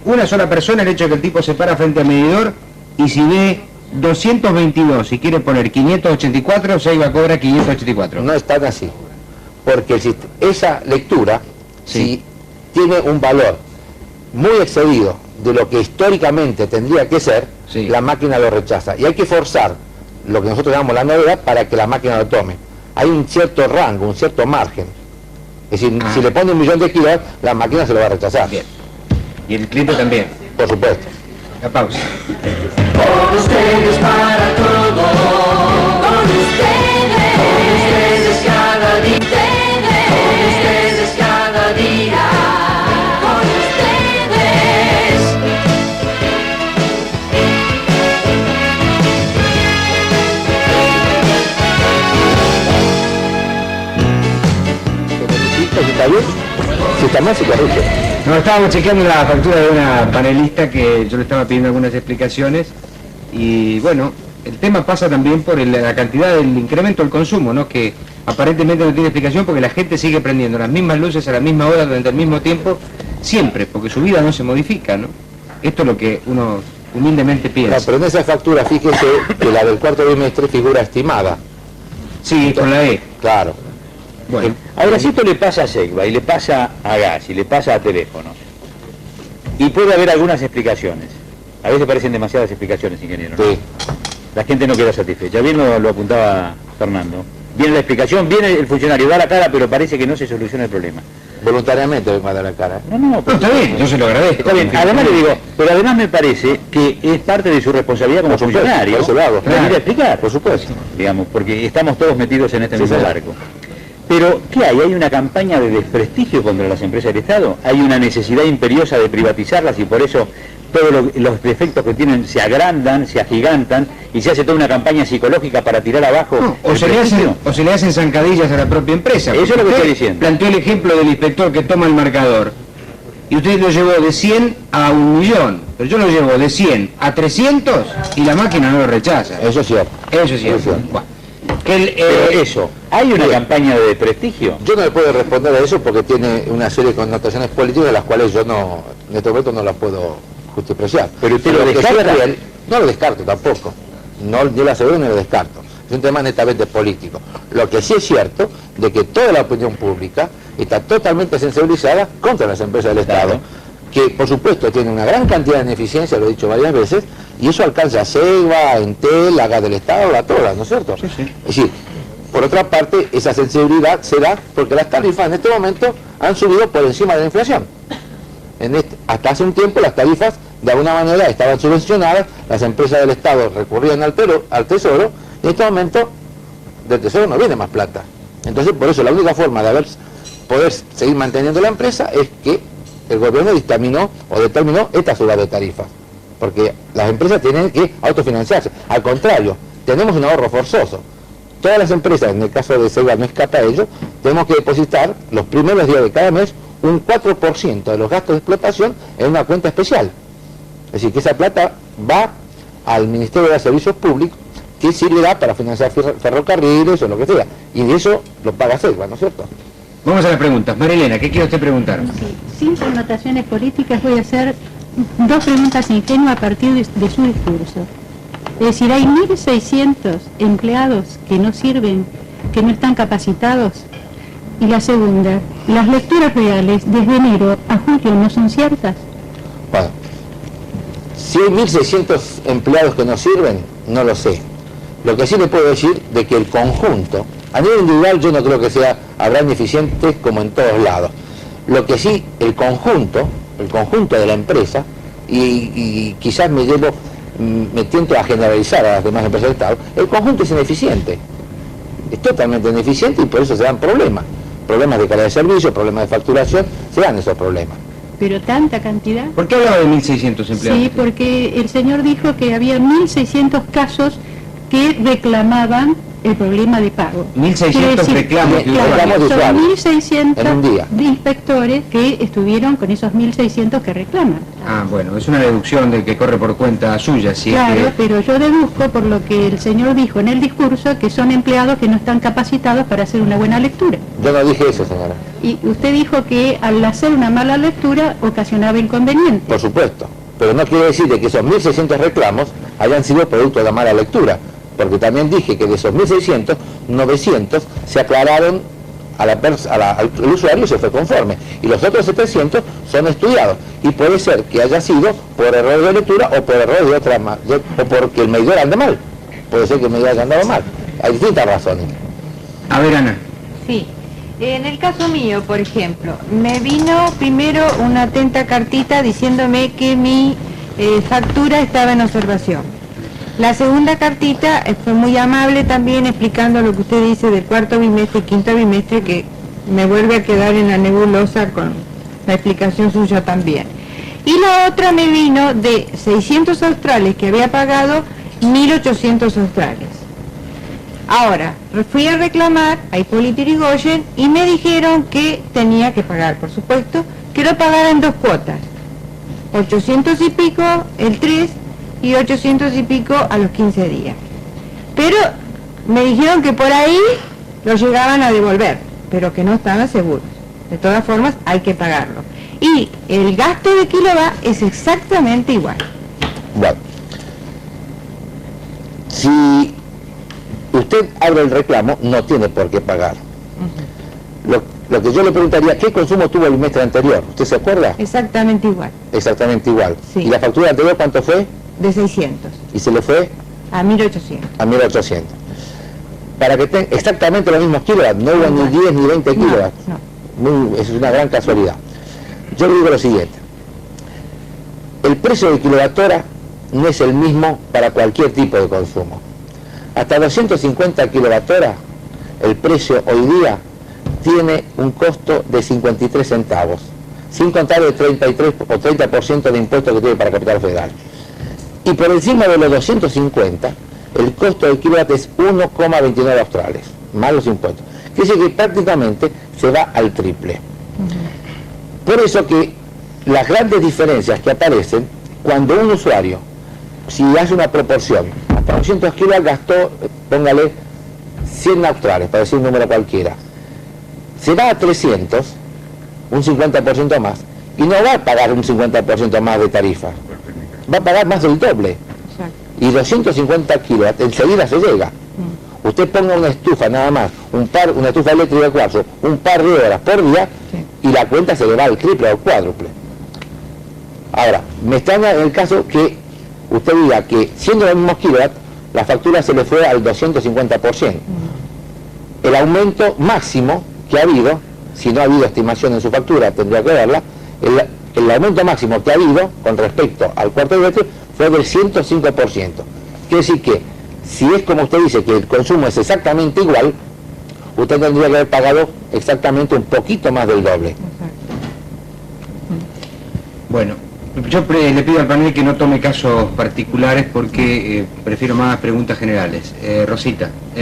una sola persona el hecho de que el tipo se para frente al medidor y si ve 222 y quiere poner 584, se iba a cobrar 584. No es tan así. Porque esa lectura, si tiene un valor muy excedido de lo que históricamente tendría que ser, la máquina lo rechaza. Y hay que forzar lo que nosotros llamamos la novedad para que la máquina lo tome. Hay un cierto rango, un cierto margen. Es decir, si le pone 1.000.000 de kilos, la máquina se lo va a rechazar. Bien. Y el cliente también. Por supuesto. La pausa. Con ustedes para todo, con ustedes cada día, con ustedes cada día, con ustedes. Si está bien, si está mal, se corrige. No, estábamos chequeando la factura de una panelista que yo le estaba pidiendo algunas explicaciones y bueno, el tema pasa también por la cantidad del incremento del consumo, ¿no? Que aparentemente no tiene explicación porque la gente sigue prendiendo las mismas luces a la misma hora durante el mismo tiempo, siempre, porque su vida no se modifica, ¿no? Esto es lo que uno humildemente piensa. No, pero en esa factura, fíjese que la del cuarto bimestre figura estimada. Sí, con la E. Claro. Bueno, ahora si esto le pasa a Segva y le pasa a Gas y le pasa a Teléfonos, y puede haber algunas explicaciones, a veces parecen demasiadas explicaciones, ingeniero, ¿no? Sí. La gente no queda satisfecha, bien lo apuntaba Fernando, viene la explicación, viene el funcionario, da la cara, pero parece que no se soluciona el problema. Voluntariamente vengo a dar la cara. No, pero está bien, yo se lo agradezco. Está bien, además le digo, pero además me parece que es parte de su responsabilidad como funcionario, por eso lo hago. venir a explicar, por supuesto, digamos, porque estamos todos metidos en este mismo barco. Pero, ¿qué hay? ¿Hay una campaña de desprestigio contra las empresas del Estado? ¿Hay una necesidad imperiosa de privatizarlas y por eso todos los defectos que tienen se agrandan, se agigantan y se hace toda una campaña psicológica para tirar abajo? No, o se le hacen zancadillas a la propia empresa. Eso es lo que estoy diciendo. Planteó el ejemplo del inspector que toma el marcador y usted lo llevó de 100 a 1.000.000, pero yo lo llevo de 100 a 300 y la máquina no lo rechaza. Eso es cierto. Eso es cierto. Bueno. Pero eso, ¿hay una campaña de desprestigio? Yo no le puedo responder a eso porque tiene una serie de connotaciones políticas de las cuales yo no, en este momento no las puedo justipreciar. Pero usted lo que sí descarta. es real, no lo descarto tampoco. No, yo lo aseguro ni lo descarto. Es un tema netamente político. Lo que sí es cierto de que toda la opinión pública está totalmente sensibilizada contra las empresas del Estado, que por supuesto tienen una gran cantidad de ineficiencia, lo he dicho varias veces, y eso alcanza a Segva, a Entel, a Gas del Estado, a todas, ¿no es cierto? Sí, sí. Es decir, por otra parte, esa sensibilidad se da porque las tarifas en este momento han subido por encima de la inflación. Hasta hace un tiempo las tarifas de alguna manera estaban subvencionadas, las empresas del Estado recurrían al Tesoro, y en este momento del Tesoro no viene más plata. Entonces, por eso la única forma de poder seguir manteniendo la empresa es que el gobierno determinó esta subida de tarifas, porque las empresas tienen que autofinanciarse. Al contrario, tenemos un ahorro forzoso. Todas las empresas, en el caso de Segva no escapa a ello, tenemos que depositar los primeros días de cada mes un 4% de los gastos de explotación en una cuenta especial. Es decir, que esa plata va al Ministerio de Servicios Públicos, que sirve para financiar ferrocarriles o lo que sea, y eso lo paga Segva, ¿no es cierto? Vamos a las preguntas. Marilena, ¿qué quiere usted preguntar? Sí, sin connotaciones políticas voy a hacer dos preguntas ingenuas a partir de su discurso. Es decir, hay 1.600 empleados que no sirven, que no están capacitados. Y la segunda, ¿las lecturas reales desde enero a julio no son ciertas? Bueno, si hay 1.600 empleados que no sirven, no lo sé. Lo que sí le puedo decir de que el conjunto, a nivel individual yo no creo que habrá ineficientes como en todos lados. Lo que sí, el conjunto de la empresa, y quizás me tiento a generalizar a las demás empresas del Estado, el conjunto es ineficiente. Es totalmente ineficiente y por eso se dan problemas. Problemas de calidad de servicio, problemas de facturación, se dan esos problemas. ¿Pero tanta cantidad? ¿Por qué hablaba de 1.600 empleados? Sí, porque el señor dijo que había 1.600 casos que reclamaban el problema de pago. 1.600 reclamos de claro, son 1.600 en un día de inspectores que estuvieron con esos 1.600 que reclaman. Ah, bueno, es una deducción de que corre por cuenta suya, si claro, es que... pero yo deduzco por lo que el señor dijo en el discurso que son empleados que no están capacitados para hacer una buena lectura. Yo no dije eso, señora. Y usted dijo que al hacer una mala lectura ocasionaba inconvenientes. Por supuesto, pero no quiere decir de que esos 1.600 reclamos hayan sido producto de la mala lectura, porque también dije que de esos 1.600, 900 se aclararon al usuario y se fue conforme, y los otros 700 son estudiados, y puede ser que haya sido por error de lectura o por error de otra, o porque el medidor ande mal, puede ser que el medidor haya andado mal, hay distintas razones. A ver, Ana. Sí, en el caso mío, por ejemplo, me vino primero una atenta cartita diciéndome que mi factura estaba en observación. La segunda cartita fue muy amable también explicando lo que usted dice del cuarto bimestre y quinto bimestre, que me vuelve a quedar en la nebulosa con la explicación suya también. Y la otra me vino de 600 australes que había pagado 1.800 australes. Ahora, fui a reclamar a Hipólito Yrigoyen y me dijeron que tenía que pagar, por supuesto, que lo pagara en 2 cuotas. 800 y pico el 3 y 800 y pico a los 15 días. Pero me dijeron que por ahí lo llegaban a devolver, pero que no estaban seguros. De todas formas, hay que pagarlo. Y el gasto de kilowatt es exactamente igual. Bueno, si usted abre el reclamo, no tiene por qué pagar. Lo que yo le preguntaría, ¿qué consumo tuvo el bimestre anterior? ¿Usted se acuerda? Exactamente igual. Exactamente igual. Sí. ¿Y la factura anterior cuánto fue? De 600. ¿Y se le fue? A 1.800. A 1.800. Para que tenga exactamente los mismos kilowatts, no hubo ni 10 ni 20 kilowatts. No. Es una gran casualidad. Yo le digo lo siguiente. El precio de kilowattora no es el mismo para cualquier tipo de consumo. Hasta 250 kilowattoras, el precio hoy día tiene un costo de 53 centavos, sin contar el 33 o 30% de impuestos que tiene para Capital Federal. Y por encima de los 250, el costo del kilowatt es 1,29 australes, más los impuestos. Quiere decir que prácticamente se va al triple. Por eso que las grandes diferencias que aparecen cuando un usuario, si hace una proporción, hasta 200 kilowatts gastó, póngale 100 australes, para decir un número cualquiera, se va a 300, un 50% más, y no va a pagar un 50% más de tarifa, va a pagar más del doble. Y 250 kilowatts enseguida se llega. Usted ponga una estufa nada más, una estufa eléctrica de cuarzo, un par de horas por día, y la cuenta se le va al triple o al cuádruple. Ahora, me extraña en el caso que usted diga que siendo los mismos kilowatts, la factura se le fue al 250%. El aumento máximo que ha habido, si no ha habido estimación en su factura, tendría que verla, el aumento máximo que ha habido con respecto al cuarto bimestre fue del 105%. Quiere decir que, si es como usted dice, que el consumo es exactamente igual, usted tendría que haber pagado exactamente un poquito más del doble. Bueno, yo le pido al panel que no tome casos particulares porque prefiero más preguntas generales.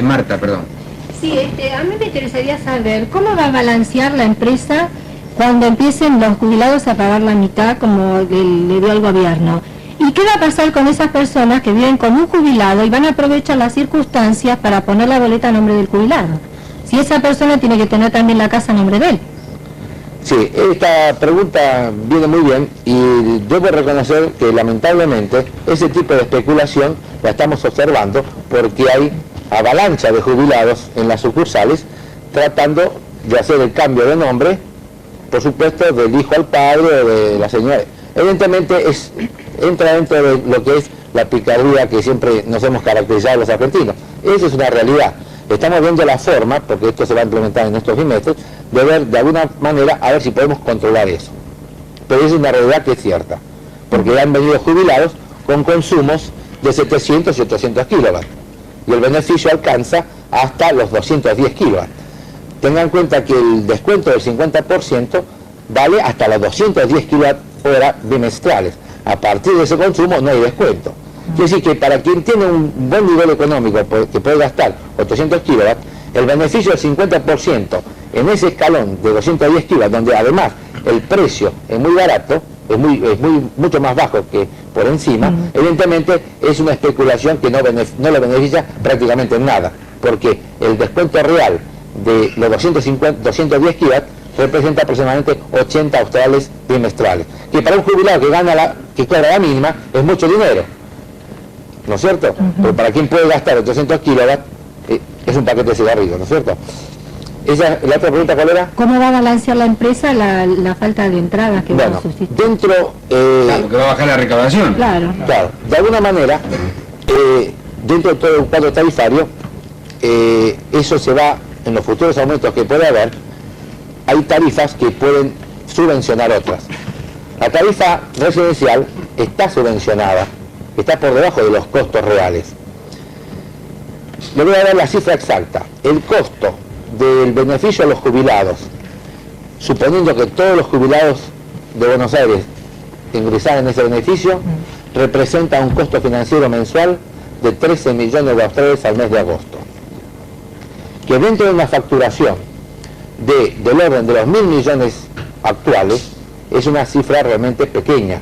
Marta, perdón. Sí, a mí me interesaría saber cómo va a balancear la empresa cuando empiecen los jubilados a pagar la mitad como le dio el gobierno. ¿Y qué va a pasar con esas personas que viven con un jubilado y van a aprovechar las circunstancias para poner la boleta a nombre del jubilado? si esa persona tiene que tener también la casa a nombre de él. Sí, esta pregunta viene muy bien y debo reconocer que lamentablemente ese tipo de especulación la estamos observando porque hay avalancha de jubilados en las sucursales tratando de hacer el cambio de nombre, por supuesto, del hijo al padre o de la señora. Evidentemente entra dentro de lo que es la picardía que siempre nos hemos caracterizado los argentinos. Esa es una realidad. Estamos viendo la forma, porque esto se va a implementar en estos bimestres, de ver de alguna manera a ver si podemos controlar eso. Pero esa es una realidad que es cierta, porque han venido jubilados con consumos de 700 y 800 kilowatts, y el beneficio alcanza hasta los 210 kilowatts. Tengan en cuenta que el descuento del 50% vale hasta los 210 kWh bimestrales. A partir de ese consumo no hay descuento. Es decir, que para quien tiene un buen nivel económico que puede gastar 800 kilowatts, el beneficio del 50% en ese escalón de 210 kilowatts, donde además el precio es muy barato, es mucho más bajo que por encima, evidentemente es una especulación que no le beneficia prácticamente en nada, porque el descuento real de los 210 kilowatts representa aproximadamente 80 australes bimestrales, que para un jubilado que cobra la mínima es mucho dinero, ¿no es cierto? Pero para quien puede gastar 800 kilowatts es un paquete de cigarrillos, ¿no es cierto? ¿La otra pregunta cuál era? ¿Cómo va a balancear la empresa la falta de entradas que va a suscitar? Dentro... claro, que va a bajar la recaudación. Claro. De alguna manera, dentro de todo el cuadro tarifario, eso se va, en los futuros aumentos que puede haber, hay tarifas que pueden subvencionar otras. La tarifa residencial está subvencionada, está por debajo de los costos reales. Le voy a dar la cifra exacta. El costo del beneficio a los jubilados, suponiendo que todos los jubilados de Buenos Aires ingresaran en ese beneficio, representa un costo financiero mensual de 13 millones de australes al mes de agosto. Que dentro de una facturación del orden de los 1.000 millones actuales, es una cifra realmente pequeña,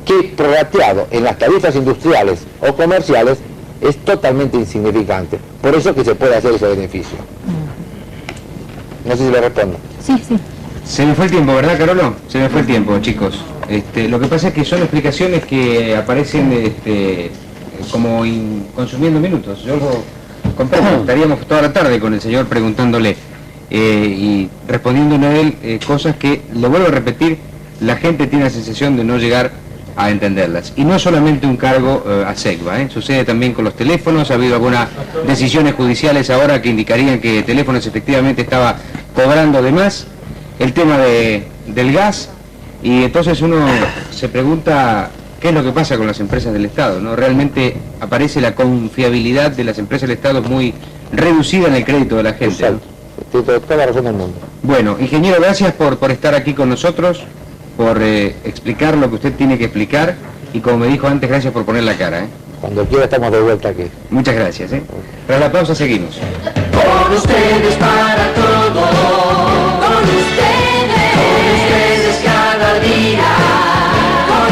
que prorrateado en las tarifas industriales o comerciales es totalmente insignificante. Por eso que se puede hacer ese beneficio. No sé si le respondo. Sí, sí. Se me fue el tiempo, ¿verdad, Carolo? Se me fue el tiempo, chicos. Lo que pasa es que son explicaciones que aparecen como consumiendo minutos. Yo lo comprendo. Estaríamos toda la tarde con el señor preguntándole y respondiéndole a él cosas que, lo vuelvo a repetir, la gente tiene la sensación de no llegar a entenderlas. Y no es solamente un cargo a SECBA, sucede también con los teléfonos. Ha habido algunas decisiones judiciales ahora que indicarían que Teléfonos efectivamente estaba cobrando de más, el tema del gas, y entonces uno se pregunta qué es lo que pasa con las empresas del Estado, ¿no? Realmente aparece la confiabilidad de las empresas del Estado muy reducida en el crédito de la gente, ¿no? Tiene toda la razón del mundo. Bueno, ingeniero, gracias por estar aquí con nosotros, por explicar lo que usted tiene que explicar, y como me dijo antes, gracias por poner la cara. Cuando quiera estamos de vuelta aquí. Muchas gracias. Tras la pausa seguimos. Con ustedes para todo, con ustedes cada día, con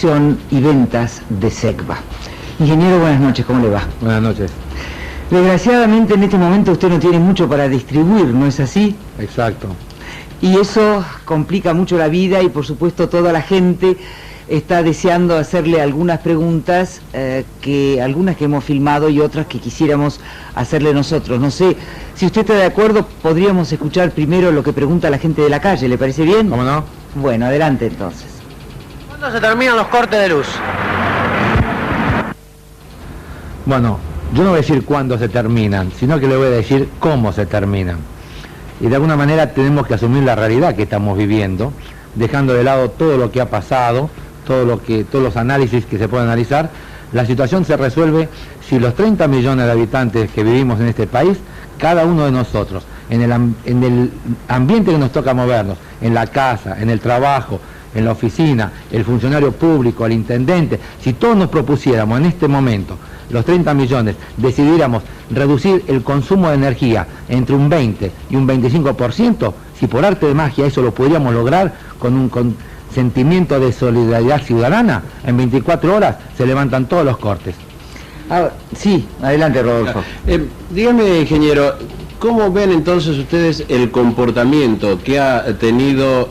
ustedes. Y ventas de SECBA. Ingeniero, buenas noches, ¿cómo le va? Buenas noches. Desgraciadamente en este momento usted no tiene mucho para distribuir, ¿no es así? Exacto. Y eso complica mucho la vida y por supuesto toda la gente está deseando hacerle algunas preguntas, algunas que hemos filmado y otras que quisiéramos hacerle nosotros. No sé, si usted está de acuerdo, podríamos escuchar primero lo que pregunta la gente de la calle, ¿le parece bien? ¿Cómo no? Bueno, adelante entonces. ¿Cuándo se terminan los cortes de luz? Bueno, yo no voy a decir cuándo se terminan, sino que le voy a decir cómo se terminan. Y de alguna manera tenemos que asumir la realidad que estamos viviendo, dejando de lado todo lo que ha pasado, todos los análisis que se pueden analizar. La situación se resuelve si los 30 millones de habitantes que vivimos en este país, cada uno de nosotros, en el ambiente que nos toca movernos, en la casa, en el trabajo, en la oficina, el funcionario público, el intendente, si todos nos propusiéramos en este momento, los 30 millones, decidiéramos reducir el consumo de energía entre un 20 y un 25%, si por arte de magia eso lo podríamos lograr con un sentimiento de solidaridad ciudadana, en 24 horas se levantan todos los cortes. Sí, adelante, Rodolfo. Dígame, ingeniero, ¿cómo ven entonces ustedes el comportamiento que ha tenido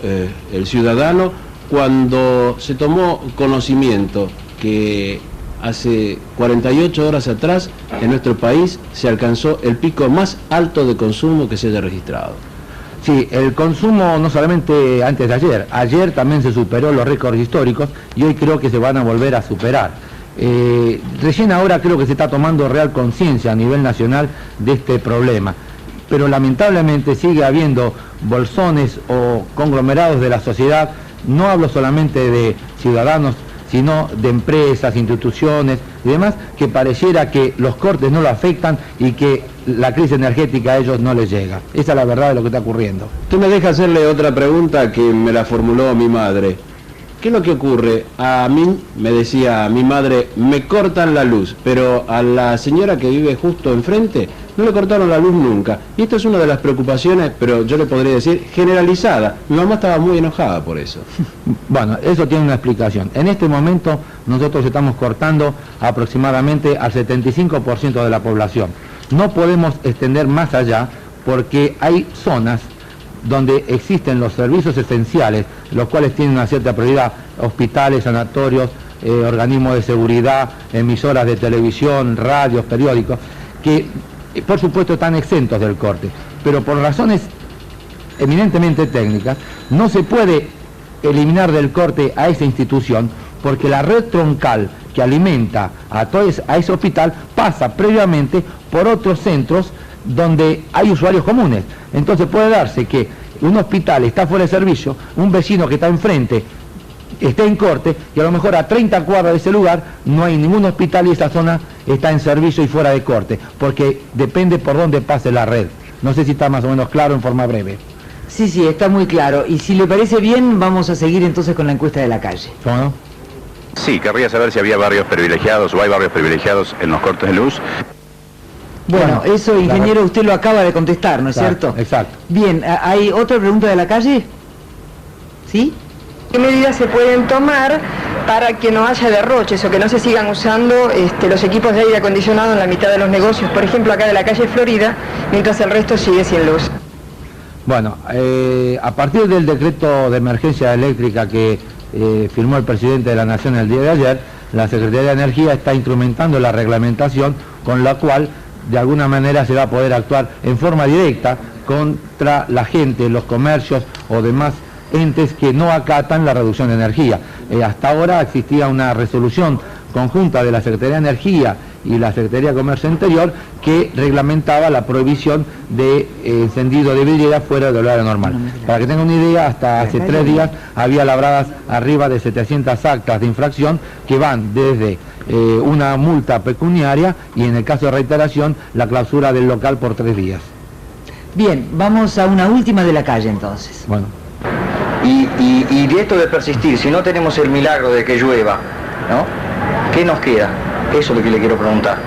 el ciudadano cuando se tomó conocimiento que hace 48 horas atrás en nuestro país se alcanzó el pico más alto de consumo que se haya registrado? Sí, el consumo no solamente antes de ayer también se superó los récords históricos y hoy creo que se van a volver a superar. Recién ahora creo que se está tomando real conciencia a nivel nacional de este problema, pero lamentablemente sigue habiendo bolsones o conglomerados de la sociedad, no hablo solamente de ciudadanos, sino de empresas, instituciones y demás, que pareciera que los cortes no lo afectan y que la crisis energética a ellos no les llega. Esa es la verdad de lo que está ocurriendo. Usted me deja hacerle otra pregunta que me la formuló mi madre. ¿Qué es lo que ocurre? A mí, me decía mi madre, me cortan la luz, pero a la señora que vive justo enfrente no le cortaron la luz nunca. Y esto es una de las preocupaciones, pero yo le podría decir generalizada. Mi mamá estaba muy enojada por eso. Bueno, eso tiene una explicación. En este momento nosotros estamos cortando aproximadamente al 75% de la población. No podemos extender más allá porque hay zonas donde existen los servicios esenciales, los cuales tienen una cierta prioridad, hospitales, sanatorios, organismos de seguridad, emisoras de televisión, radios, periódicos, que por supuesto están exentos del corte, pero por razones eminentemente técnicas no se puede eliminar del corte a esa institución porque la red troncal que alimenta a ese hospital pasa previamente por otros centros donde hay usuarios comunes. Entonces puede darse que un hospital está fuera de servicio, un vecino que está enfrente esté en corte y a lo mejor a 30 cuadras de ese lugar no hay ningún hospital y esa zona está en servicio y fuera de corte, porque depende por dónde pase la red. No sé si está más o menos claro en forma breve. Sí, sí, está muy claro. Y si le parece bien, vamos a seguir entonces con la encuesta de la calle. ¿Cómo no? Sí, querría saber si había barrios privilegiados o hay barrios privilegiados en los cortes de luz. Bueno, eso, ingeniero, usted lo acaba de contestar, ¿no es cierto? Exacto. Bien, ¿hay otra pregunta de la calle? ¿Sí? ¿Qué medidas se pueden tomar para que no haya derroches o que no se sigan usando los equipos de aire acondicionado en la mitad de los negocios, por ejemplo acá de la calle Florida, mientras el resto sigue sin luz? Bueno, a partir del decreto de emergencia eléctrica que firmó el presidente de la Nación el día de ayer, la Secretaría de Energía está instrumentando la reglamentación con la cual de alguna manera se va a poder actuar en forma directa contra la gente, los comercios o demás entes que no acatan la reducción de energía. Hasta ahora existía una resolución conjunta de la Secretaría de Energía y la Secretaría de Comercio Interior que reglamentaba la prohibición de encendido de vidrieras fuera del horario normal. Para que tengan una idea, hasta hace 3 días había labradas arriba de 700 actas de infracción que van desde una multa pecuniaria y en el caso de reiteración la clausura del local por 3 días. Bien, vamos a una última de la calle entonces. Bueno. Y de esto de persistir, si no tenemos el milagro de que llueva, ¿no? ¿Qué nos queda? Eso es lo que le quiero preguntar.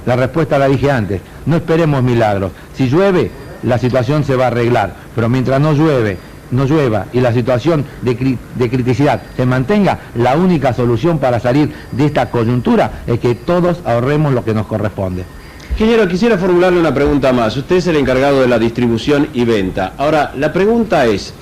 La respuesta la dije antes, no esperemos milagros. Si llueve, la situación se va a arreglar, pero mientras no llueva y la situación de criticidad se mantenga, la única solución para salir de esta coyuntura es que todos ahorremos lo que nos corresponde. Ingeniero, quisiera formularle una pregunta más. Usted es el encargado de la distribución y venta. Ahora, la pregunta es,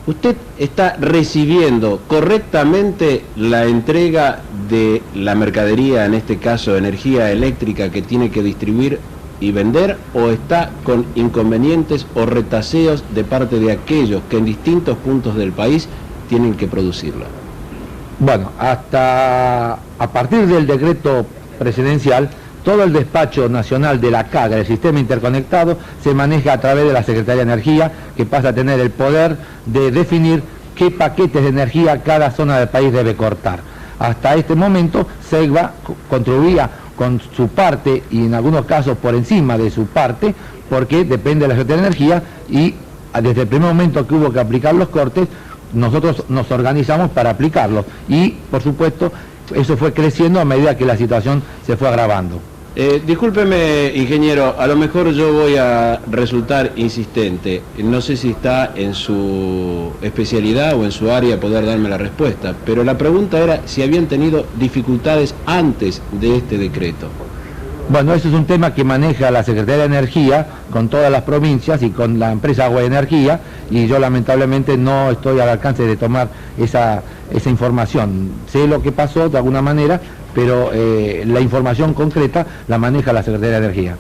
¿usted está recibiendo correctamente la entrega de la mercadería, en este caso energía eléctrica, que tiene que distribuir y vender, o está con inconvenientes o retaseos de parte de aquellos que en distintos puntos del país tienen que producirla? Bueno, hasta a partir del decreto presidencial, todo el despacho nacional de la CAGRA, el sistema interconectado, se maneja a través de la Secretaría de Energía, que pasa a tener el poder de definir qué paquetes de energía cada zona del país debe cortar. Hasta este momento, SEGVA contribuía con su parte y en algunos casos por encima de su parte, porque depende de la Secretaría de Energía y desde el primer momento que hubo que aplicar los cortes, nosotros nos organizamos para aplicarlos y, por supuesto, eso fue creciendo a medida que la situación se fue agravando. Discúlpeme, ingeniero, a lo mejor yo voy a resultar insistente. No sé si está en su especialidad o en su área poder darme la respuesta, pero la pregunta era si habían tenido dificultades antes de este decreto. Bueno, eso es un tema que maneja la Secretaría de Energía con todas las provincias y con la empresa Agua y Energía, y yo lamentablemente no estoy al alcance de tomar esa información. Sé lo que pasó de alguna manera, pero la información concreta la maneja la Secretaría de Energía.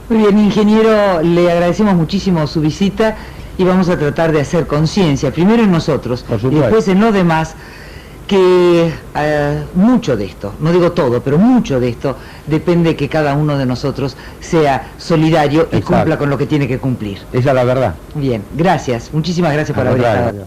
Muy bien, ingeniero, le agradecemos muchísimo su visita y vamos a tratar de hacer conciencia, primero en nosotros y después en los demás, que mucho de esto, no digo todo, pero mucho de esto depende que cada uno de nosotros sea solidario y cumpla con lo que tiene que cumplir. Esa es la verdad. Bien, gracias, muchísimas gracias por haber estado.